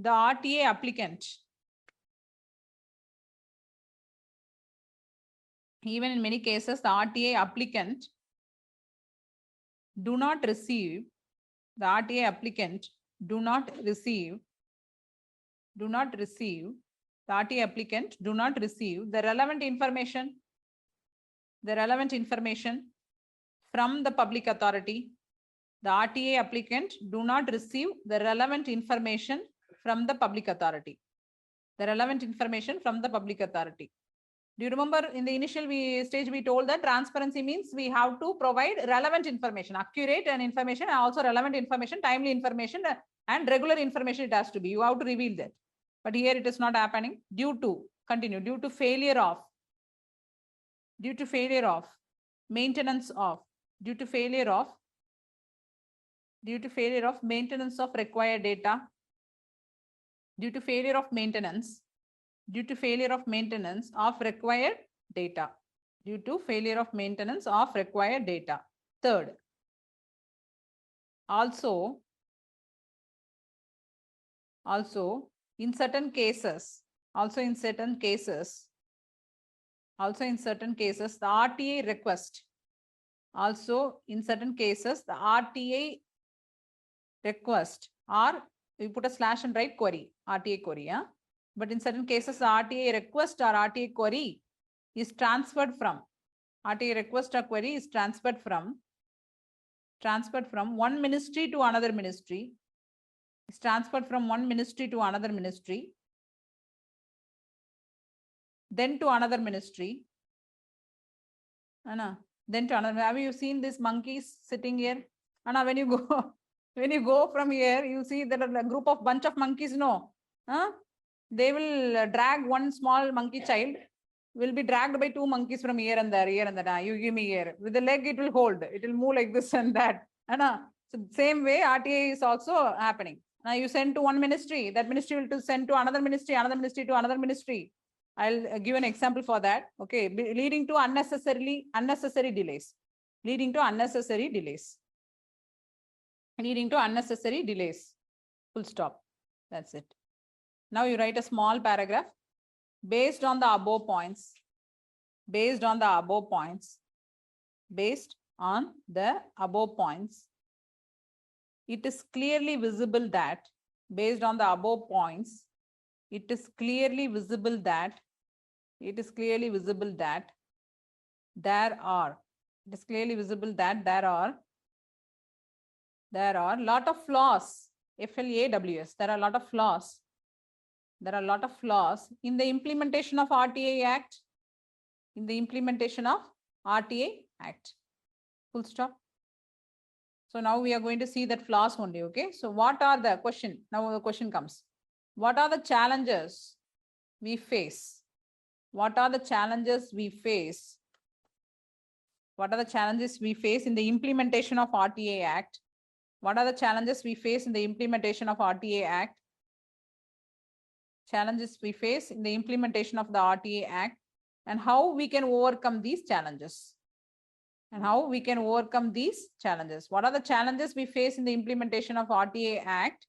Speaker 1: RTA applicant, do not receive the relevant information from the public authority. The RTA applicant do not receive the relevant information from the public authority. Do you remember in the initial stage we told that transparency means we have to provide relevant information, accurate and information, and also relevant information, timely information, and regular information it has to be. You have to reveal that. But here it is not happening due to failure of maintenance of required data, due to failure of maintenance of required data. Third, also in certain cases, the RTA request, or you put a slash and write query, RTA query. Yeah? But in certain cases, the RTA request or RTA query is transferred from, one ministry to another ministry. It's transferred from one ministry to another ministry, then to another ministry. Anna, then to another. Have you seen these monkeys sitting here? Anna, when you go from here, you see there are a group of bunch of monkeys. No, they will drag one small monkey child. Will be dragged by two monkeys from here and there. You give me here. With the leg, it will hold. It will move like this and that. Anna, so same way, RTA is also happening. Now you send to one ministry, that ministry will send to another ministry to another ministry. I'll give an example for that. Okay, leading to unnecessary delays. Full stop. That's it. Now you write a small paragraph. Based on the above points, based on the above points, based on the above points, it is clearly visible that, based on the above points, it is clearly visible that, there are lot of flaws, FLAWS, there are a lot of flaws. There are a lot of flaws in the implementation of RTA Act, full stop. So now we are going to see that flaws only, okay? So what are the question? Now the question comes. What are the challenges we face? What are the challenges we face? What are the challenges we face in the implementation of RTA Act? What are the challenges we face in the implementation of RTA Act? Challenges we face in the implementation of the RTA Act, and how we can overcome these challenges. What are the challenges we face in the implementation of RTA Act?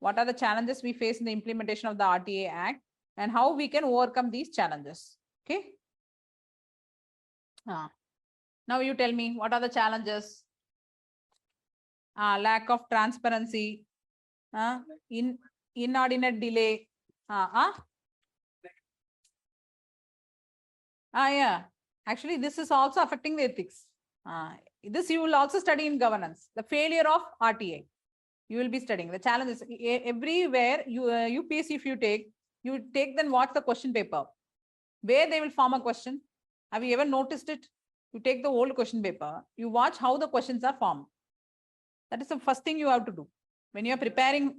Speaker 1: What are the challenges we face in the implementation of the RTA Act, and how we can overcome these challenges? Okay. Now you tell me, what are the challenges? Lack of transparency, inordinate delay. Yeah. Actually, this is also affecting the ethics. This you will also study in governance. The failure of RTA. You will be studying the challenges everywhere. UPSC, if you take, then watch the question paper. Where they will form a question. Have you ever noticed it? You take the old question paper. You watch how the questions are formed. That is the first thing you have to do when you are preparing.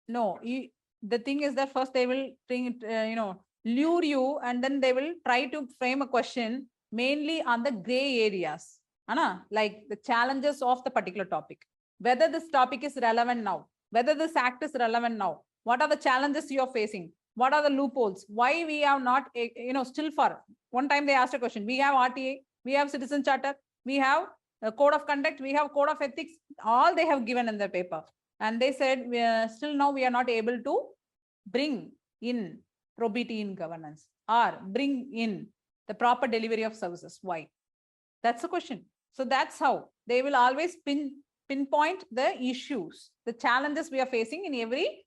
Speaker 1: No, the thing is that first they will lure you, and then they will try to frame a question mainly on the gray areas, like the challenges of the particular topic. Whether this topic is relevant now, whether this act is relevant now, what are the challenges you are facing, what are the loopholes, why we have not, still for one time they asked a question. We have RTA, we have citizen charter, we have a code of conduct, we have code of ethics, all they have given in the paper. And they said, still now we are not able to bring in probity in governance or bring in the proper delivery of services. Why? That's the question. So that's how they will always pinpoint the issues, the challenges we are facing in every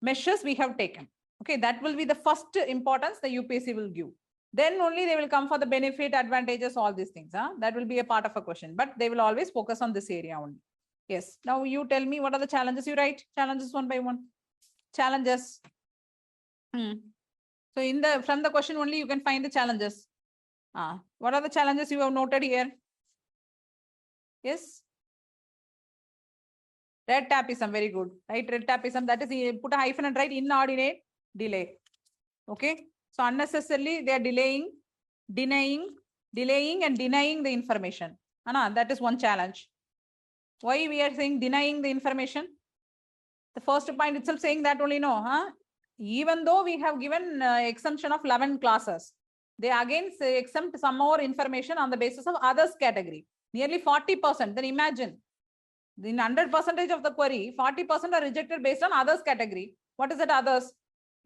Speaker 1: measures we have taken. Okay, that will be the first importance the UPSC will give. Then only they will come for the benefit, advantages, all these things. That will be a part of a question, but they will always focus on this area only. Yes. Now you tell me, what are the challenges? You write challenges one by one. Challenges. So from the question only you can find the challenges. What are the challenges you have noted here? Yes. Red tapism, very good. Right, red tapism, that is, put a hyphen and write inordinate delay. Okay. So unnecessarily they are delaying and denying the information. That is one challenge. Why we are saying denying the information? The first point itself saying that only, no. Even though we have given exemption of 11 classes, they again exempt some more information on the basis of others category. Nearly 40%. Then imagine, in 100% of the query, 40% are rejected based on others category. What is that others?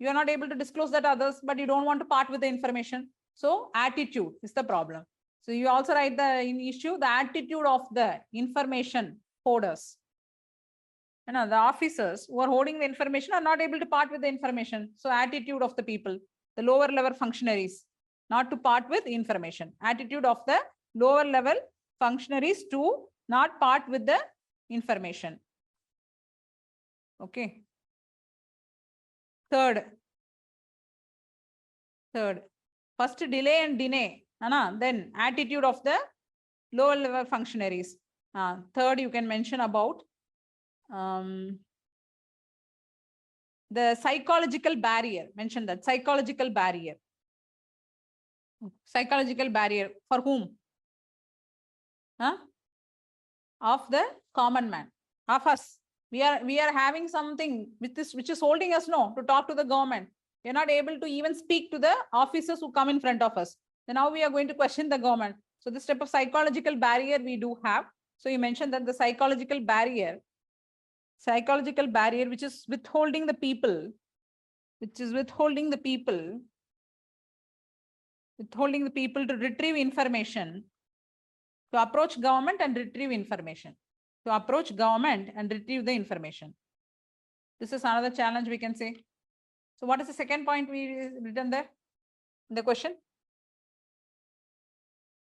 Speaker 1: You are not able to disclose that others, but you don't want to part with the information. So attitude is the problem. So you also write the issue, the attitude of the information holders. The officers who are holding the information are not able to part with the information. So attitude of the people, the lower level functionaries, not to part with information. Attitude of the lower level functionaries to not part with the information. Okay. Third, first delay and deny. Then attitude of the lower level functionaries. Third, you can mention about the psychological barrier. Mention that psychological barrier. Psychological barrier for whom? Of the common man, of us. We are having something which is holding us to talk to the government. We are not able to even speak to the officers who come in front of us. Then now we are going to question the government. So this type of psychological barrier we do have. So you mentioned that the psychological barrier which is withholding the people which is withholding the people to retrieve information, to approach government and retrieve information, to approach government and retrieve the information. This is another challenge we can say. So what is the second point we written there in the question?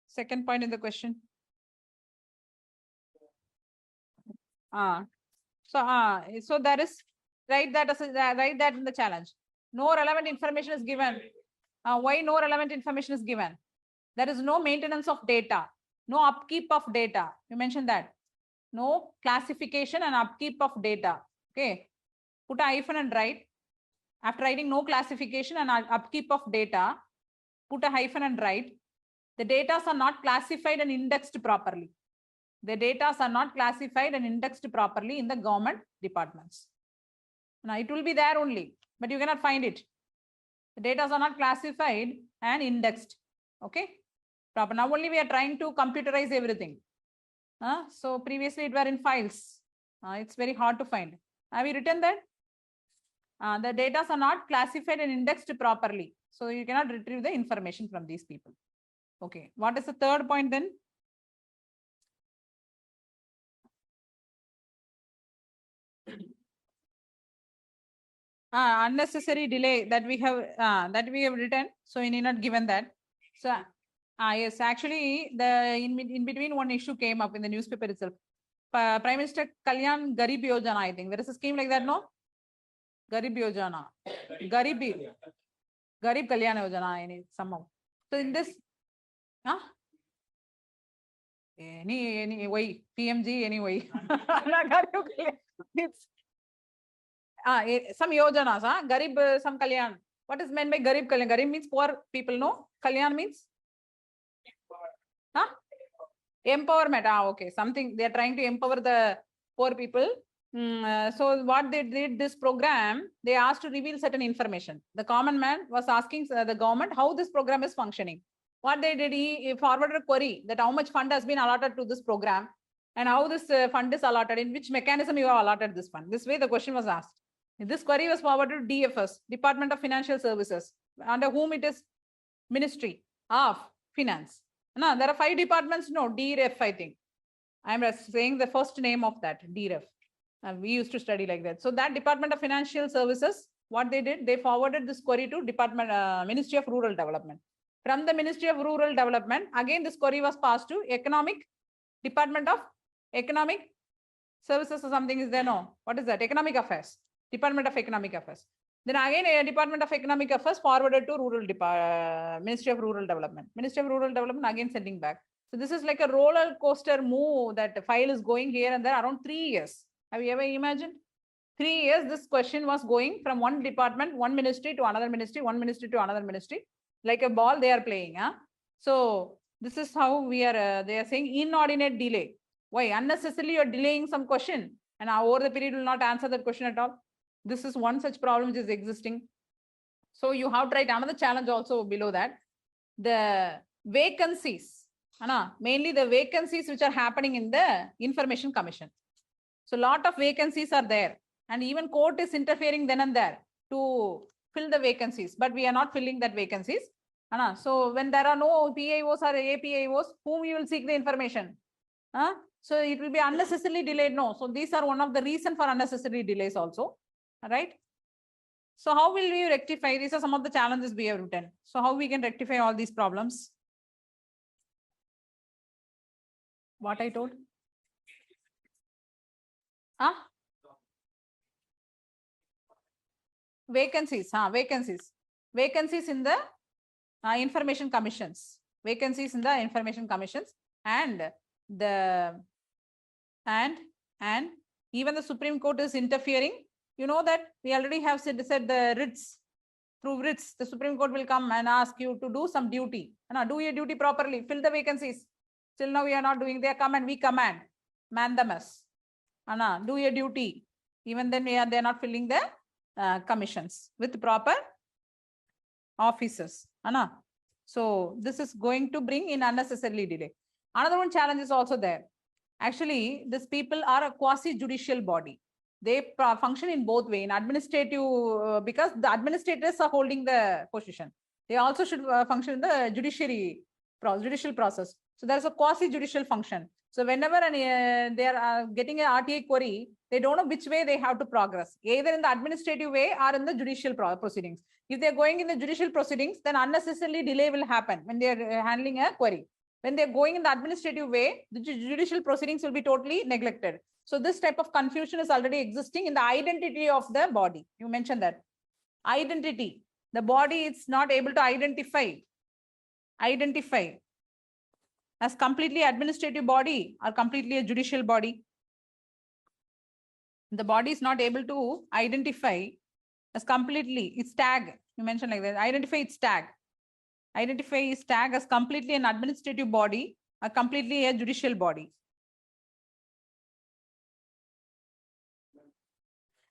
Speaker 1: Second point in the question. So that is write that in the challenge. No relevant information is given. Why no relevant information is given? There is no maintenance of data, no upkeep of data. You mentioned that. No classification and upkeep of data. Okay. Put a hyphen and write. After writing no classification and upkeep of data, put a hyphen and write. The data are not classified and indexed properly. The data are not classified and indexed properly in the government departments. Now it will be there only, but you cannot find it. The data are not classified and indexed. Okay. Proper. Now only we are trying to computerize everything. So previously it were in files. It's very hard to find. Have you written that? The data are not classified and indexed properly. So you cannot retrieve the information from these people. Okay. What is the third point then? Unnecessary delay that we have written. So you need not given that. So yes, actually the in between one issue came up in the newspaper itself. Prime Minister Kalyan Garib Yojana, I think there is a scheme like that, no? Garib Yojana, Garib Kalyan Yojana, somehow. So in this, any way, PMG anyway. It's some yojanas, Garib, some Kalyan. What is meant by Garib Kalyan? Garib means poor people, no? Kalyan means? Empowerment. Okay, something they are trying to empower the poor people. So what they did this program, they asked to reveal certain information. The common man was asking the government how this program is functioning. What they did, he forwarded a query that how much fund has been allotted to this program and how this fund is allotted, in which mechanism you have allotted this fund. This way the question was asked. This query was forwarded to DFS, Department of Financial Services, under whom it is Ministry of Finance. No, there are 5 departments, no, DREF, I think. I am saying the first name of that, DREF. We used to study like that. So that Department of Financial Services, what they did, they forwarded this query to Ministry of Rural Development. From the Ministry of Rural Development, again this query was passed to Department of Economic Services or something is there, no? What is that? Economic Affairs. Department of Economic Affairs. Then again, Department of Economic Affairs forwarded to Ministry of Rural Development. Ministry of Rural Development again sending back. So this is like a roller coaster move that the file is going here and there around 3 years. Have you ever imagined? 3 years, this question was going from one department, one ministry to another ministry, one ministry to another ministry. Like a ball they are playing. So this is how we are, they are saying inordinate delay. Why? Unnecessarily you are delaying some question and over the period will not answer that question at all. This is one such problem which is existing. So you have to write another challenge also below that. The vacancies, mainly the vacancies which are happening in the Information Commission. So a lot of vacancies are there and even court is interfering then and there to fill the vacancies, but we are not filling that vacancies. So when there are no PIOs or APIOs, whom you will seek the information? So it will be unnecessarily delayed. No. So these are one of the reasons for unnecessary delays also. Right? So how will we rectify? These are some of the challenges we have written. So how we can rectify all these problems? What I told? Vacancies. Vacancies in the information commissions. Vacancies in the information commissions and even the Supreme Court is interfering. You know that we already have said the writs. Through writs, the Supreme Court will come and ask you to do some duty. Do your duty properly. Fill the vacancies. Till now we are not doing. They come and we command. Man them us. Do your duty. Even then they are not filling the commissions with proper officers. So this is going to bring in unnecessarily delay. Another one challenge is also there. Actually, these people are a quasi-judicial body. They function in both way, in administrative, because the administrators are holding the position. They also should function in the judicial process. So there's a quasi-judicial function. So whenever they are getting an RTA query, they don't know which way they have to progress, either in the administrative way or in the judicial proceedings. If they're going in the judicial proceedings, then unnecessarily delay will happen when they're handling a query. When they're going in the administrative way, the judicial proceedings will be totally neglected. So this type of confusion is already existing in the identity of the body. You mentioned that. Identity. The body is not able to identify as completely administrative body or completely a judicial body. The body is not able to identify as completely its tag. You mentioned like that. Identify its tag. Identify its tag as completely an administrative body or completely a judicial body.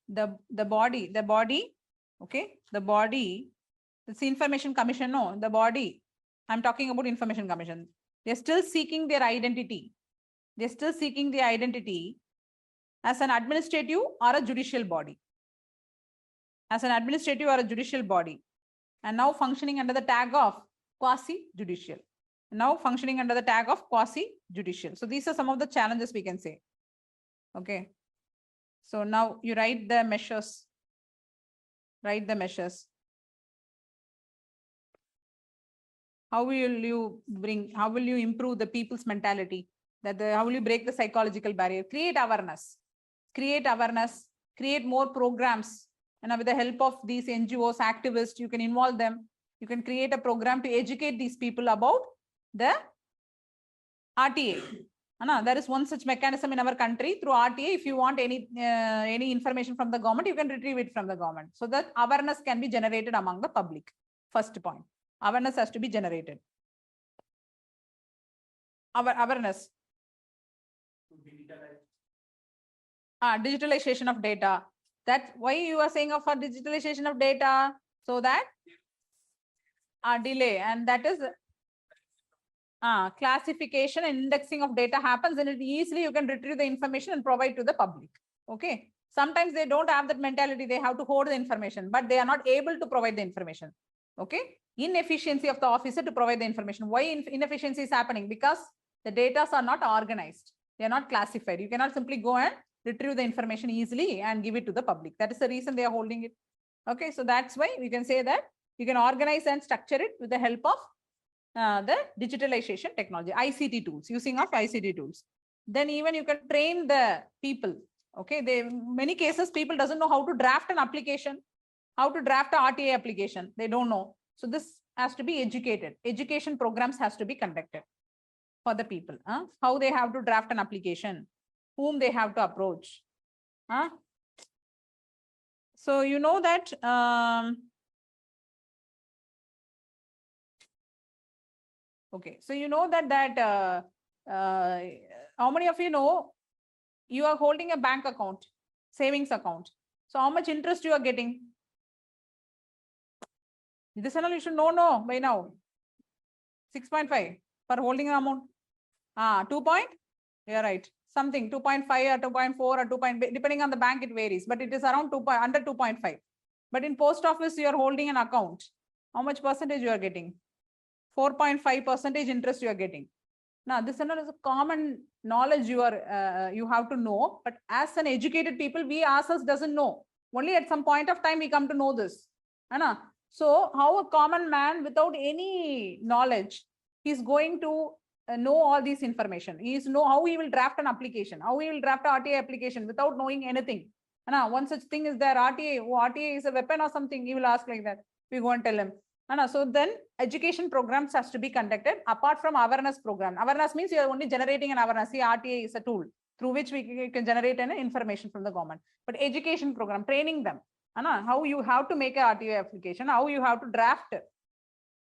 Speaker 1: The body, okay, the body, it's the Information Commission, no, the body, I'm talking about Information Commission. They're still seeking their identity. They're still seeking the identity as an administrative or a judicial body. As an administrative or a judicial body. And now functioning under the tag of quasi-judicial. Now functioning under the tag of quasi-judicial. So these are some of the challenges we can say. Okay. So now you write the measures. Write the measures. How will you improve the people's mentality? How will you break the psychological barrier? Create awareness. Create awareness. Create more programs. And with the help of these NGOs, activists, you can involve them. You can create a program to educate these people about the RTA. There is one such mechanism in our country through RTA. If you want any information from the government, you can retrieve it from the government. So that awareness can be generated among the public. First point. Awareness has to be generated. Awareness. Digitalization of data. That's why you are saying for digitalization of data, so that delay, and that is classification and indexing of data happens, and it easily you can retrieve the information and provide to the public. Okay. Sometimes they don't have that mentality. They have to hoard the information, but they are not able to provide the information. Okay. Inefficiency of the officer to provide the information. Why inefficiency is happening? Because the data are not organized. They are not classified. You cannot simply go and retrieve the information easily and give it to the public. That is the reason they are holding it. Okay. So that's why we can say that you can organize and structure it with the help of the digitalization technology, ICT tools, using of ICT tools. Then even you can train the people. Okay. Many cases people doesn't know how to draft an application, how to draft a RTA application. They don't know. So this has to be educated. Education programs has to be conducted for the people. How they have to draft an application, whom they have to approach. So you know that okay, so you know that how many of you know you are holding a bank account, savings account? So how much interest you are getting? This and all you should know by now. 6.5 for holding an amount. 2 point? Yeah, right. Something 2.5 or 2.4 or 2. Depending on the bank, it varies, but it is around under 2.5. But in post office, you are holding an account. How much percentage you are getting? 4.5% interest you are getting. Now, this is a common knowledge you have to know, but as an educated people, we ourselves doesn't know. Only at some point of time, we come to know this. So how a common man without any knowledge is going to know all these information. He is know how he will draft an application, how he will draft an RTA application without knowing anything. One such thing is there, RTA is a weapon or something. He will ask like that. We go and tell him. So then education programs has to be conducted apart from awareness program. Awareness means you are only generating an awareness. See, RTA is a tool through which we can generate an information from the government. But education program, training them. How you have to make an RTA application, how you have to draft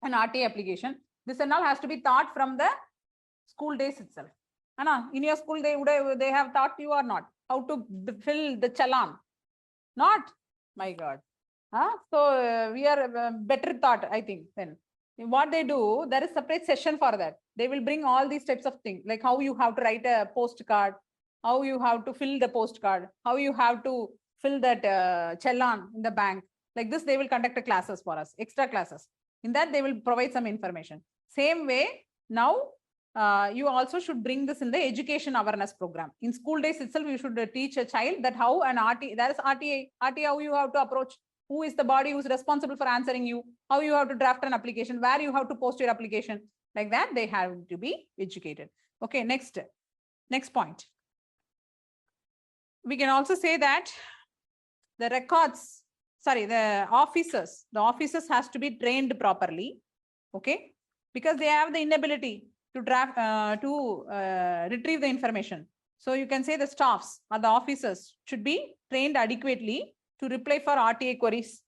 Speaker 1: an RTA application. This and all has to be taught from the school days itself. In your school, they have taught you or not how to fill the challan. Not, my God. So we are better taught, I think. Then what they do, there is separate session for that. They will bring all these types of things, like how you have to write a postcard, how you have to fill the postcard, how you have to fill that challan in the bank. Like this, they will conduct classes for us, extra classes. In that, they will provide some information. Same way, now you also should bring this in the education awareness program. In school days itself, you should teach a child that how an RTA, that is RTA, how you have to approach, who is the body who is responsible for answering you, how you have to draft an application, where you have to post your application. Like that, they have to be educated. Okay, next point. We can also say that the records, the officers has to be trained properly. Okay, because they have the inability to draft, retrieve the information. So you can say the staffs or the officers should be trained adequately to reply for RTA queries.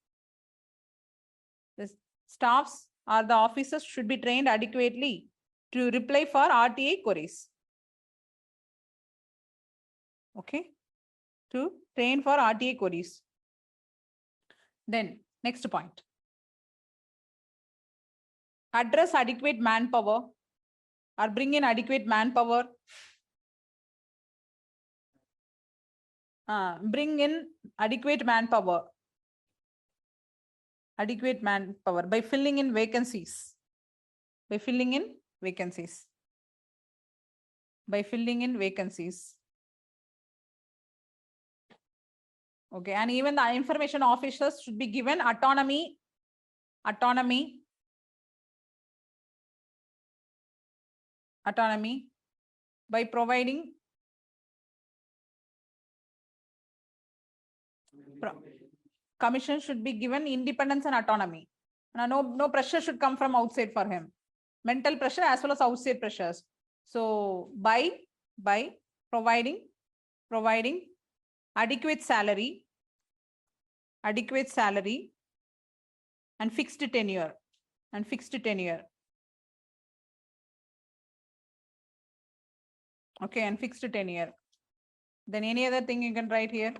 Speaker 1: The staffs or the officers should be trained adequately to reply for RTA queries. Okay, to train for RTA queries. Then next point. Address adequate manpower or bring in adequate manpower. Bring in adequate manpower. Adequate manpower by filling in vacancies. By filling in vacancies. By filling in vacancies. Okay, and even the information officers should be given autonomy by providing commission should be given independence and autonomy. No pressure should come from outside for him. Mental pressure as well as outside pressures. So by providing adequate salary and fixed tenure. Okay, and fixed tenure. Then any other thing you can write here?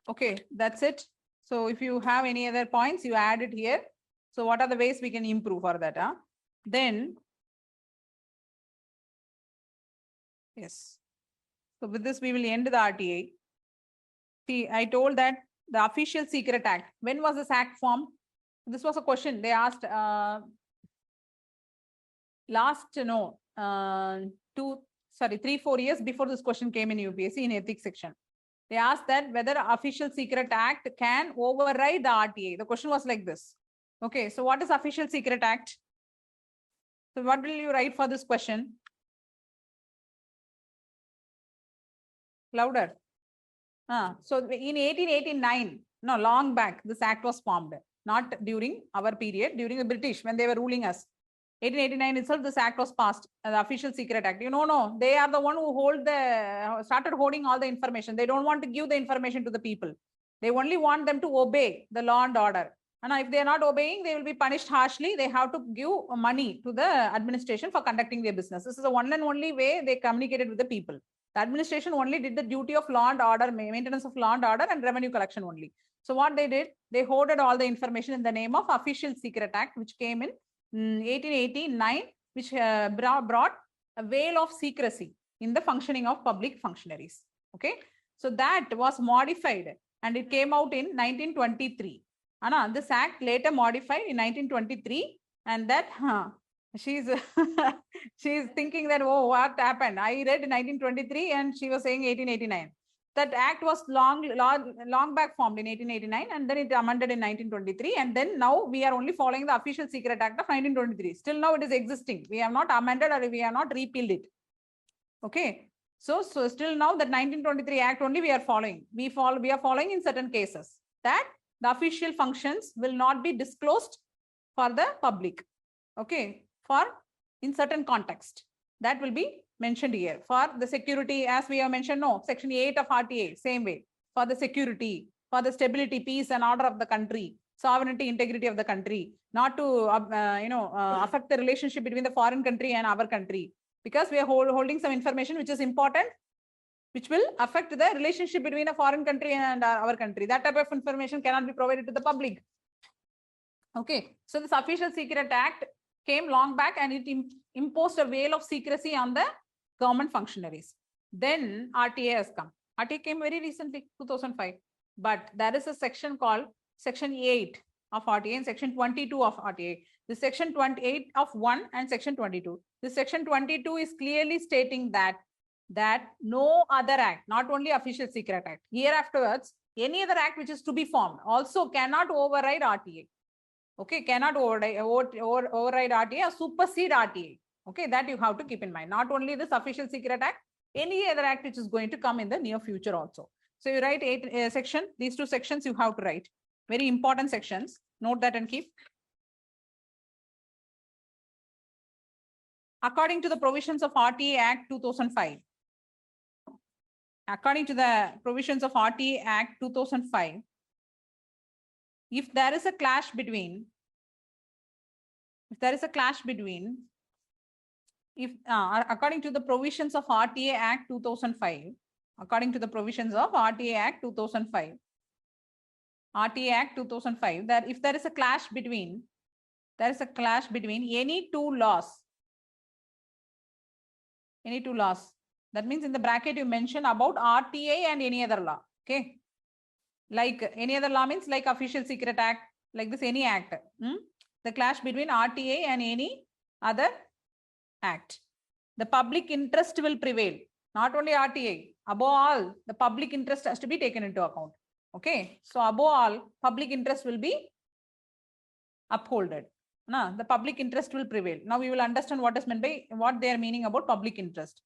Speaker 1: Okay, that's it. So if you have any other points, you add it here. So what are the ways we can improve for that? Then, yes. So with this, we will end the RTA. See, I told that the Official Secret Act. When was this act formed? This was a question they asked 3-4 years before this question came in UPSC in ethics section. They asked that whether Official Secret Act can override the RTA. The question was like this. Okay, so what is Official Secret Act? So what will you write for this question? Louder. So in 1889, no, long back, this act was formed. Not during our period, during the British, when they were ruling us. 1889 itself, this act was passed, the Official Secret Act. No, they are the one who started holding all the information. They don't want to give the information to the people. They only want them to obey the law and order. And if they are not obeying, they will be punished harshly. They have to give money to the administration for conducting their business. This is the one and only way they communicated with the people. The administration only did the duty of law and order, maintenance of law and order and revenue collection only. So what they did, they hoarded all the information in the name of Official Secret Act, which came in 1889, which brought a veil of secrecy in the functioning of public functionaries. Okay, so that was modified and it came out in 1923. This act later modified in 1923, and that she's thinking that, oh, what happened? I read 1923 and she was saying 1889. That act was long back formed in 1889, and then it amended in 1923, and then now we are only following the Official Secret Act of 1923. Still now it is existing. We have not amended or we have not repealed it. Okay, so still now that 1923 Act only we are following. We are following in certain cases that the official functions will not be disclosed for the public. Okay, in certain context that will be mentioned here. For the security, as we have mentioned, no, section 8 of RTA, same way. For the security, for the stability, peace and order of the country, sovereignty, integrity of the country, not to affect the relationship between the foreign country and our country, because we are holding some information which is important, which will affect the relationship between a foreign country and our country. That type of information cannot be provided to the public. Okay, so this Official Secret Act came long back and it imposed a veil of secrecy on the government functionaries. Then RTA has come. RTA came very recently, 2005. But there is a section called Section 8 of RTA and Section 22 of RTA. The Section 28 of 1 and Section 22. The Section 22 is clearly stating that no other act, not only Official Secret Act, here afterwards, any other act which is to be formed also cannot override RTA. Okay, cannot override RTA or supersede RTA. Okay, that you have to keep in mind. Not only this Official Secret Act, any other act which is going to come in the near future also. So you write 8 section, these 2 sections you have to write. Very important sections. Note that and keep. According to the provisions of RTA Act 2005. According to the provisions of RTA Act 2005, if there is a clash between, according to the provisions of RTA Act 2005, according to the provisions of RTA Act 2005, that if there is a clash between, any two laws, that means in the bracket you mention about RTA and any other law. Okay, like any other law means like Official Secret Act, like this any act. The clash between RTA and any other act. The public interest will prevail. Not only RTA, above all, the public interest has to be taken into account. Okay, so above all, public interest will be upholded. The public interest will prevail. Now we will understand what is meant by what they are meaning about public interest.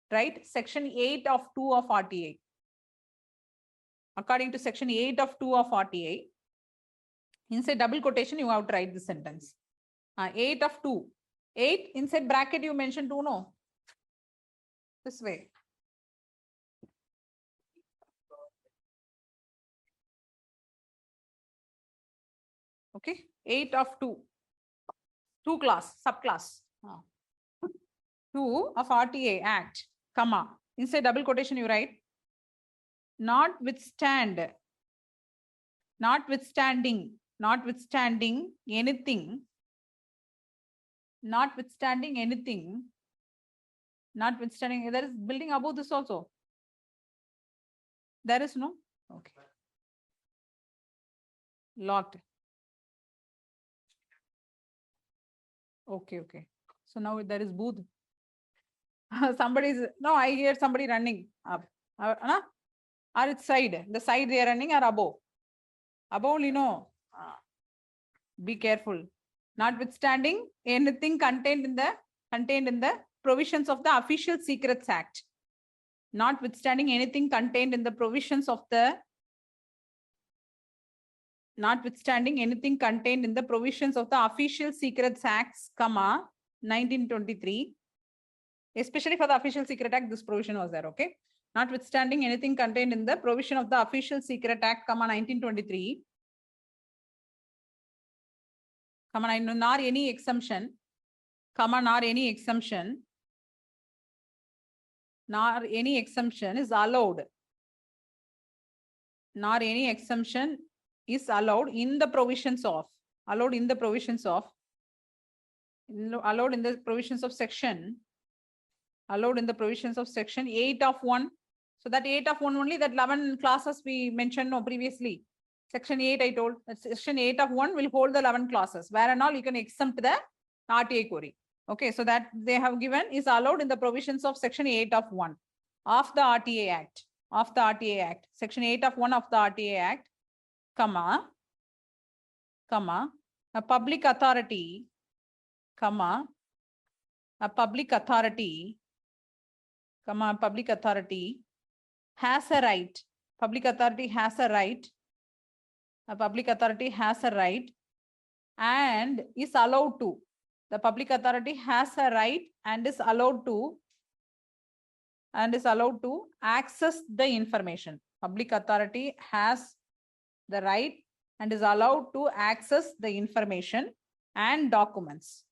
Speaker 1: Right? Section 8 of 2 of RTA. According to Section 8 of 2 of RTA, inside double quotation, you have to write this sentence. 8 of 2. 8 inside bracket, you mention 2, no? This way. Okay, 8 of 2. 2 class, subclass. 2 of RTA Act, comma. Inside double quotation, you write, notwithstanding anything, there is building above this also. There is no? Okay. Locked. Okay. So now there is booth. Somebody is, no, I hear somebody running up. Or it's side. The side they are running or above. Above only, no. Be careful. Notwithstanding anything contained in the provisions of the Official Secrets Act. Notwithstanding anything contained in the provisions of the Official Secrets Acts, 1923. Especially for the Official Secret Act, this provision was there, okay? Notwithstanding anything contained in the provision of the Official Secret Act, 1923, nor any exemption, is allowed. Nor any exemption is allowed in the provisions of section 8 of 1. So that 8 of 1 only, that 11 classes we mentioned previously. Section 8 I told, that section 8 of 1 will hold the 11 classes, where and all you can exempt the RTA query. Okay, so that they have given is allowed in the provisions of section 8 of 1 of the RTA Act. Section 8 of 1 of the RTA Act, a public authority, has a right. Public authority has a right and is allowed to. The public authority has a right and is allowed to access the information. Public authority has the right and is allowed to access the information and documents.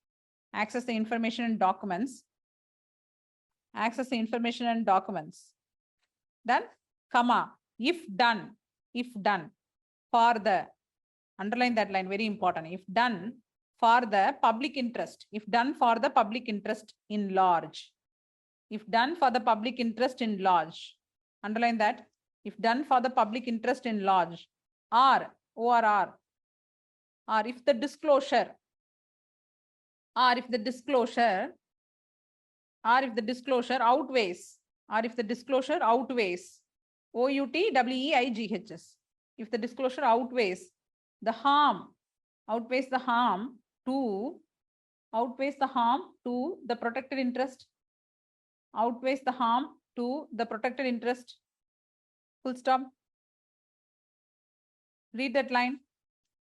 Speaker 1: Access the information and documents. Then, if done, for the, underline that line, very important. If done for the public interest, if done for the public interest in large, if done for the public interest in large, underline that, if done for the public interest in large, or if the disclosure, or if the disclosure outweighs, OUTWEIGHS, if the disclosure outweighs the harm to the protected interest, full stop. Read that line.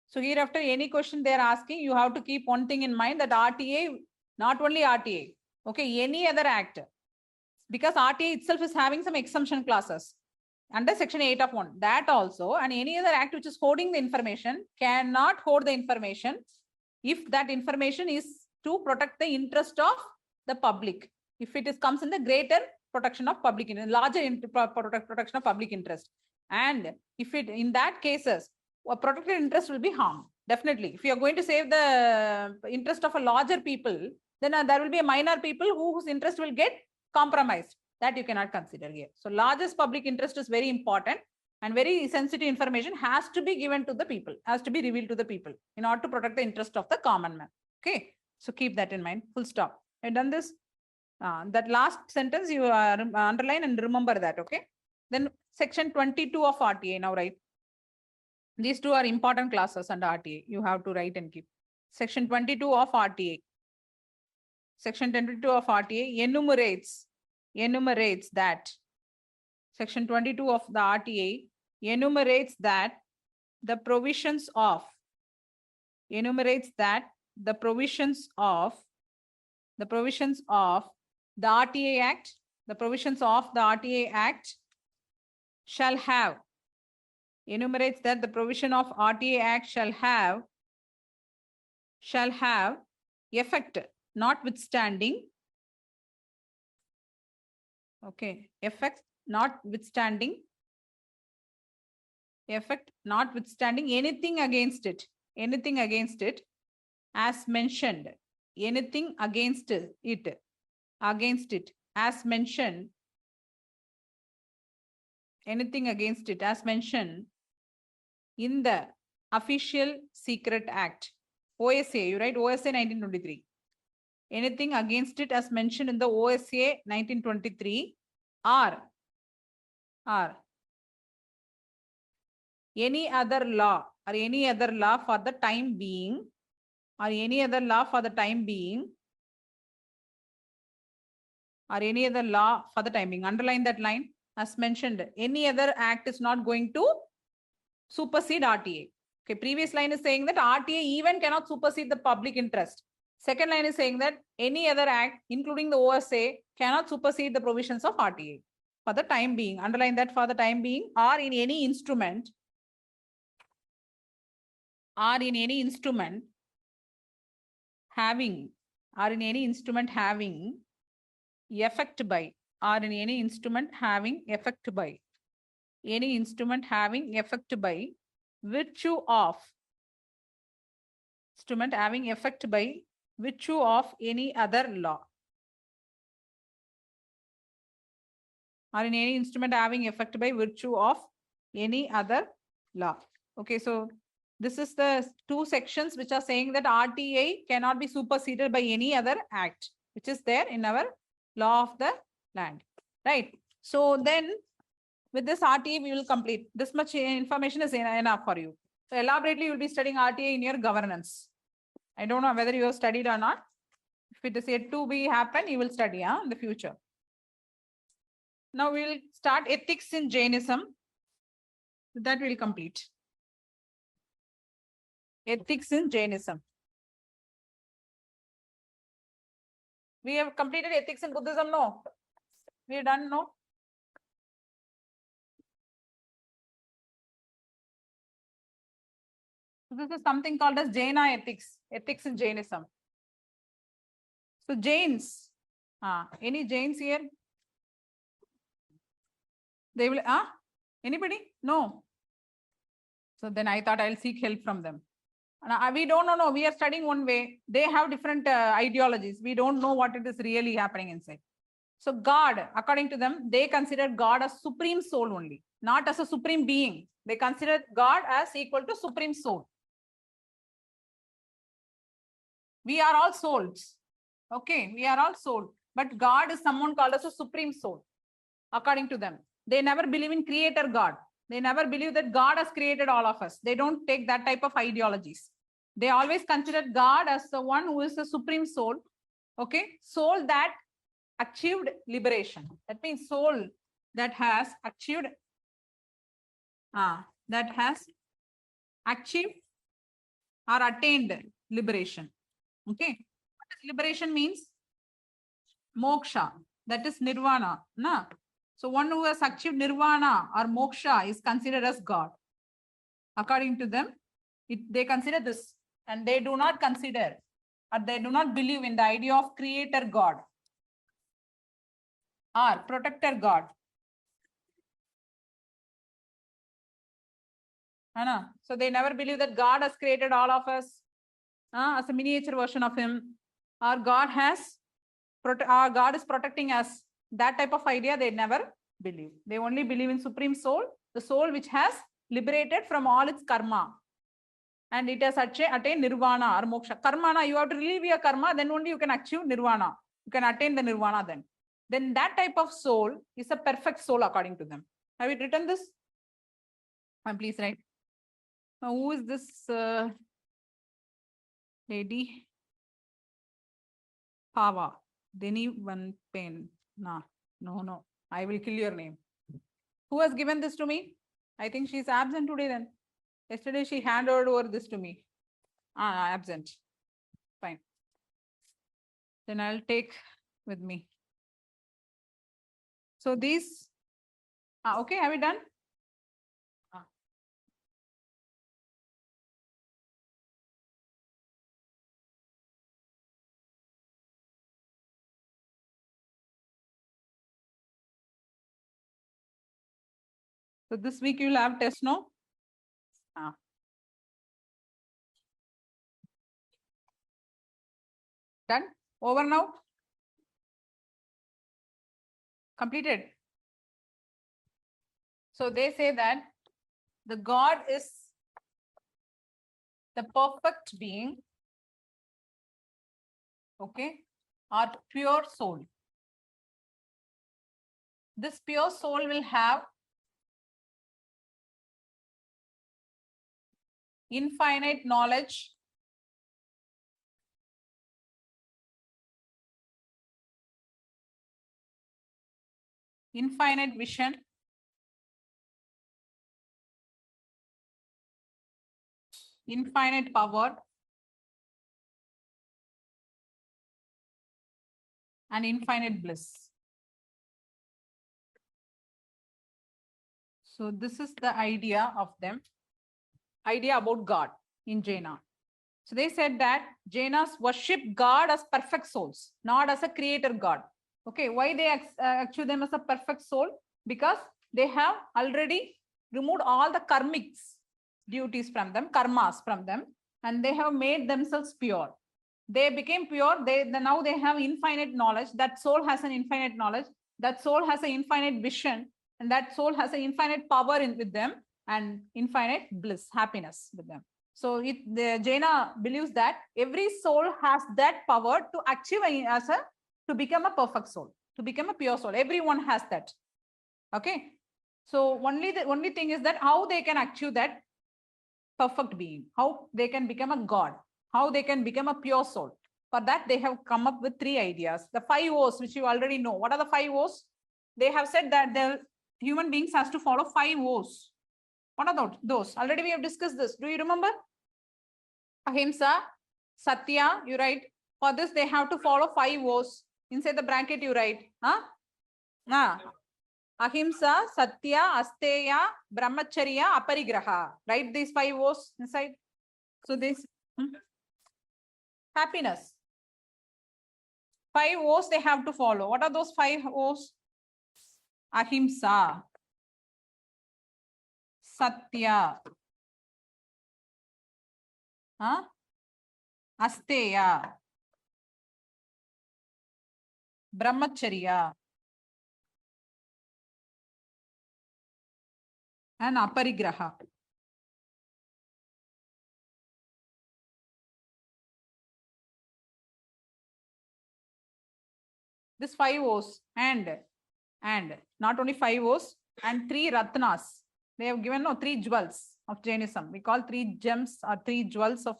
Speaker 1: So hereafter, any question they are asking, you have to keep one thing in mind, that RTA, not only RTA, okay, any other act, because RTA itself is having some exemption clauses under section 8 of 1, that also, and any other act which is holding the information cannot hold the information if that information is to protect the interest of the public, if it is comes in the greater protection of public interest, larger protection of public interest, and if it in that cases a protected interest will be harmed. Definitely, if you are going to save the interest of a larger people, then there will be a minor people whose interest will get compromised. That you cannot consider here. So largest public interest is very important, and very sensitive information has to be given to the people, has to be revealed to the people in order to protect the interest of the common man. Okay, so keep that in mind. Full stop. I've done this. That last sentence you underline and remember that. Okay. Then section 22 of RTA. Now write. These two are important classes under RTA. You have to write and keep. Section 22 of RTA. Section 22 of RTA enumerates that. Section 22 of the RTA enumerates that the provisions of the RTA Act, shall have, enumerates that the provision of RTA Act shall have effect notwithstanding, okay, effect notwithstanding anything against it, as mentioned, anything against it, as mentioned, anything against it as mentioned in the Official Secret Act, OSA, you write OSA 1923. Anything against it as mentioned in the OSA 1923, or any other law, for the time being, underline that line, as mentioned, any other act is not going to supersede RTA. Okay, previous line is saying that RTA even cannot supersede the public interest. Second line is saying that any other act, including the OSA, cannot supersede the provisions of RTA. For the time being, underline that, for the time being, or in any instrument, having effect by, virtue of, any other law, or in any instrument having effect by virtue of any other law. Okay, so this is the two sections which are saying that RTA cannot be superseded by any other act, which is there in our law of the land, right? So then with this RTA, we will complete. This much information is enough for you. So elaborately, you will be studying RTA in your governance. I don't know whether you have studied or not. If it is yet to be happen, you will study in the future. Now we will start ethics in Jainism. That will complete. Ethics in Jainism. We have completed ethics in Buddhism, no? We are done, no? This is something called as Jaina ethics, ethics in Jainism. So Jains, any Jains here? They will, anybody? No. So then I thought I'll seek help from them. We don't know. We are studying one way. They have different ideologies. We don't know what it is really happening inside. So God, according to them, they consider God as supreme soul only, not as a supreme being. They consider God as equal to supreme soul. We are all souls. Okay, we are all soul. But God is someone called as a supreme soul, according to them. They never believe in creator God. They never believe that God has created all of us. They don't take that type of ideologies. They always consider God as the one who is the supreme soul. Okay, soul that achieved liberation. That means soul that has achieved or attained liberation. Okay, what does liberation means? Moksha, that is nirvana. Na? So one who has achieved nirvana or moksha is considered as God. According to them, they consider this, and they do not consider or they do not believe in the idea of creator God or protector God. Anna. So they never believe that God has created all of us as a miniature version of him, or God is protecting us. That type of idea they never believe. They only believe in supreme soul, the soul which has liberated from all its karma, and it has attained nirvana or moksha. Karma, you have to relieve your karma, then only you can achieve nirvana. You can attain the nirvana then. Then that type of soul is a perfect soul according to them. Have you written this? Please write. Now, who is this lady? Pava. Deni one pen. No. I will kill your name. Who has given this to me? I think she's absent today then. Yesterday she handed over this to me. Absent. Fine. Then I'll take with me. So these. Okay, have you done? So this week you'll have test, no? Done? Over now? Completed? So they say that the God is the perfect being, okay, or pure soul. This pure soul will have infinite knowledge, infinite vision, infinite power, and infinite bliss. So this is the idea of them, idea about God in Jaina. So they said that Jainas worship God as perfect souls, not as a creator God. Okay, why they achieve them as a perfect soul? Because they have already removed all the karmics duties from them, karmas from them, and they have made themselves pure. They became pure. Now they have infinite knowledge. That soul has an infinite knowledge. That soul has an infinite vision, and that soul has an infinite power with them and infinite bliss, happiness with them. So the Jaina believes that every soul has that power to achieve to become a perfect soul, to become a pure soul. Everyone has that. Okay. So the only thing is that how they can achieve that perfect being, how they can become a God, how they can become a pure soul. For that, they have come up with 3 ideas. The 5 O's, which you already know. What are the 5 O's? They have said that the human beings has to follow 5 O's. What are those? Already we have discussed this. Do you remember? Ahimsa, Satya, you write. For this, they have to follow 5 O's. Inside the bracket, you write. Ahimsa, Satya, Asteya, Brahmacharya, Aparigraha. Write these 5 O's inside. So this happiness. 5 O's they have to follow. What are those 5 O's? Ahimsa, Satya, Huh? Asteya. Brahmacharya. And aparigraha. This 5 O's and not only 5 O's and 3 Ratnas. They have given 3 jewels of Jainism. We call 3 gems or 3 jewels of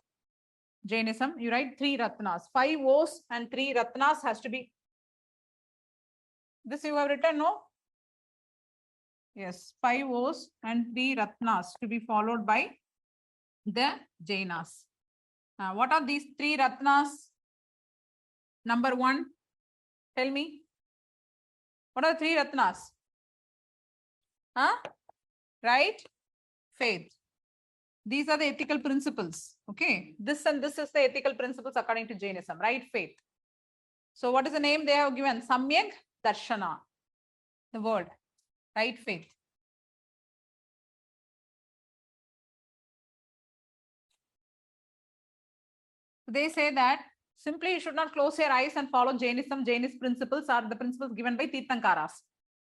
Speaker 1: Jainism. You write 3 Ratnas. 5 O's and 3 Ratnas has to be. This you have written, no? Yes, 5 O's and 3 Ratnas to be followed by the Jainas. What are these 3 Ratnas? Number 1, tell me. What are the 3 Ratnas? Huh? Right? Faith. These are the ethical principles. Okay. This and this is the ethical principles according to Jainism. Right? Faith. So what is the name they have given? Samyak Darshana. The word. Right? Faith. They say that simply you should not close your eyes and follow Jainism. Jainist principles are the principles given by Tirthankaras.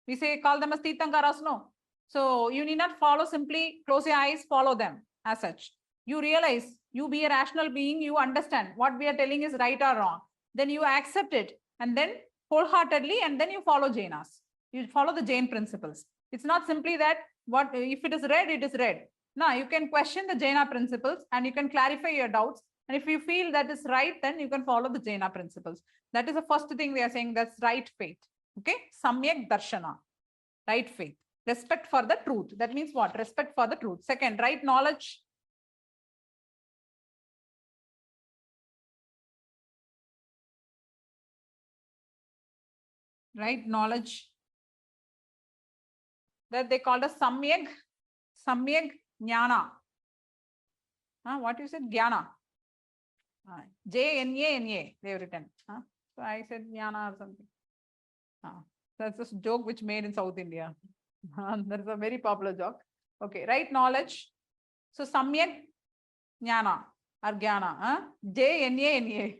Speaker 1: We say call them as Tirthankaras, no. So you need not follow simply close your eyes, follow them as such. You realize, you be a rational being, you understand what we are telling is right or wrong. Then you accept it and then wholeheartedly and then you follow Jainas. You follow the Jain principles. It's not simply that what if it is red, it is red. No, you can question the Jaina principles and you can clarify your doubts. And if you feel that is right, then you can follow the Jaina principles. That is the first thing we are saying, that's right faith. Okay, Samyak Darshana, right faith. Respect for the truth. That means what? Respect for the truth. Second, right knowledge. Right knowledge. That they called as Samyak Jnana. What you said? Jnana. Jnana, they have written. So I said Jnana or something. That's a joke which made in South India. That's a very popular joke. Okay, right knowledge. So Samyak Jnana or Jnana. Jnana.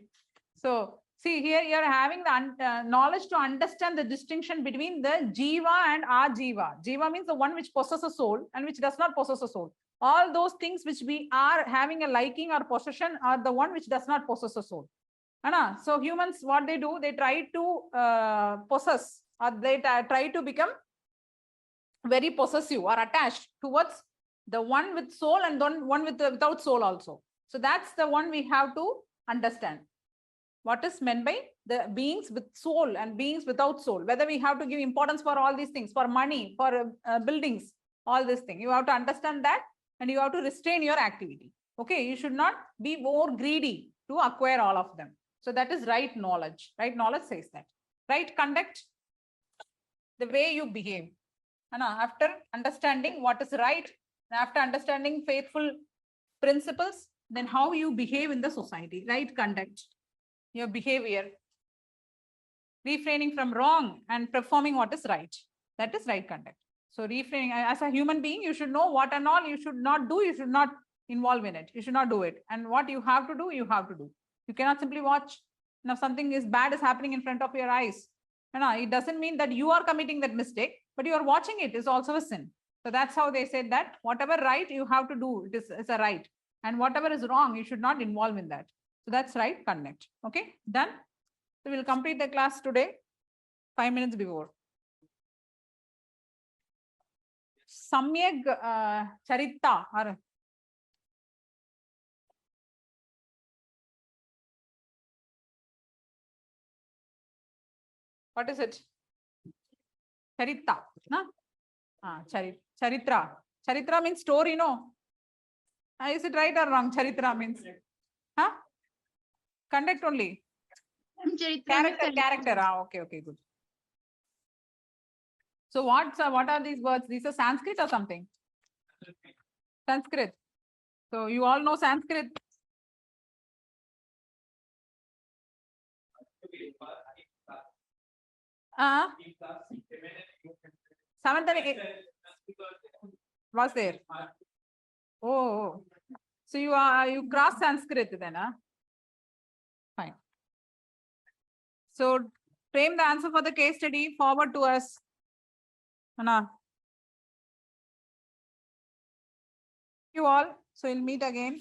Speaker 1: So see here you are having the knowledge to understand the distinction between the Jiva and Ajiva. Jiva means the one which possesses a soul and which does not possess a soul. All those things which we are having a liking or possession are the one which does not possess a soul. So humans, what they do, they try to possess or they try to become very possessive or attached towards the one with soul and then one without soul also. So that's the one we have to understand. What is meant by the beings with soul and beings without soul? Whether we have to give importance for all these things, for money, for buildings, all this thing. You have to understand that and you have to restrain your activity. Okay, you should not be more greedy to acquire all of them. So that is right knowledge. Right knowledge says that. Right conduct, the way you behave. After understanding what is right, after understanding faithful principles, then how you behave in the society. Right conduct, your behavior, refraining from wrong and performing what is right. That is right conduct. So refraining, as a human being, you should know what and all you should not do. You should not involve in it. You should not do it. And what you have to do, you have to do. You cannot simply watch. Now something is bad is happening in front of your eyes. It doesn't mean that you are committing that mistake, but you are watching it is also a sin. So that's how they said that whatever right you have to do, it's a right. And whatever is wrong, you should not involve in that. So that's right conduct. Okay, done. So we'll complete the class today, 5 minutes before. Samyak Charita. What is it? Charita. No? Charitra. Charitra means story, no? Is it right or wrong? Charitra means? Conduct only. Character. Okay, good. So what are these words? These are Sanskrit or something? Sanskrit. So you all know Sanskrit. Seventh and eighth was there. Oh. So you cross Sanskrit then, huh? Fine. So frame the answer for the case study, forward to us. Anna. You all. So we'll meet again.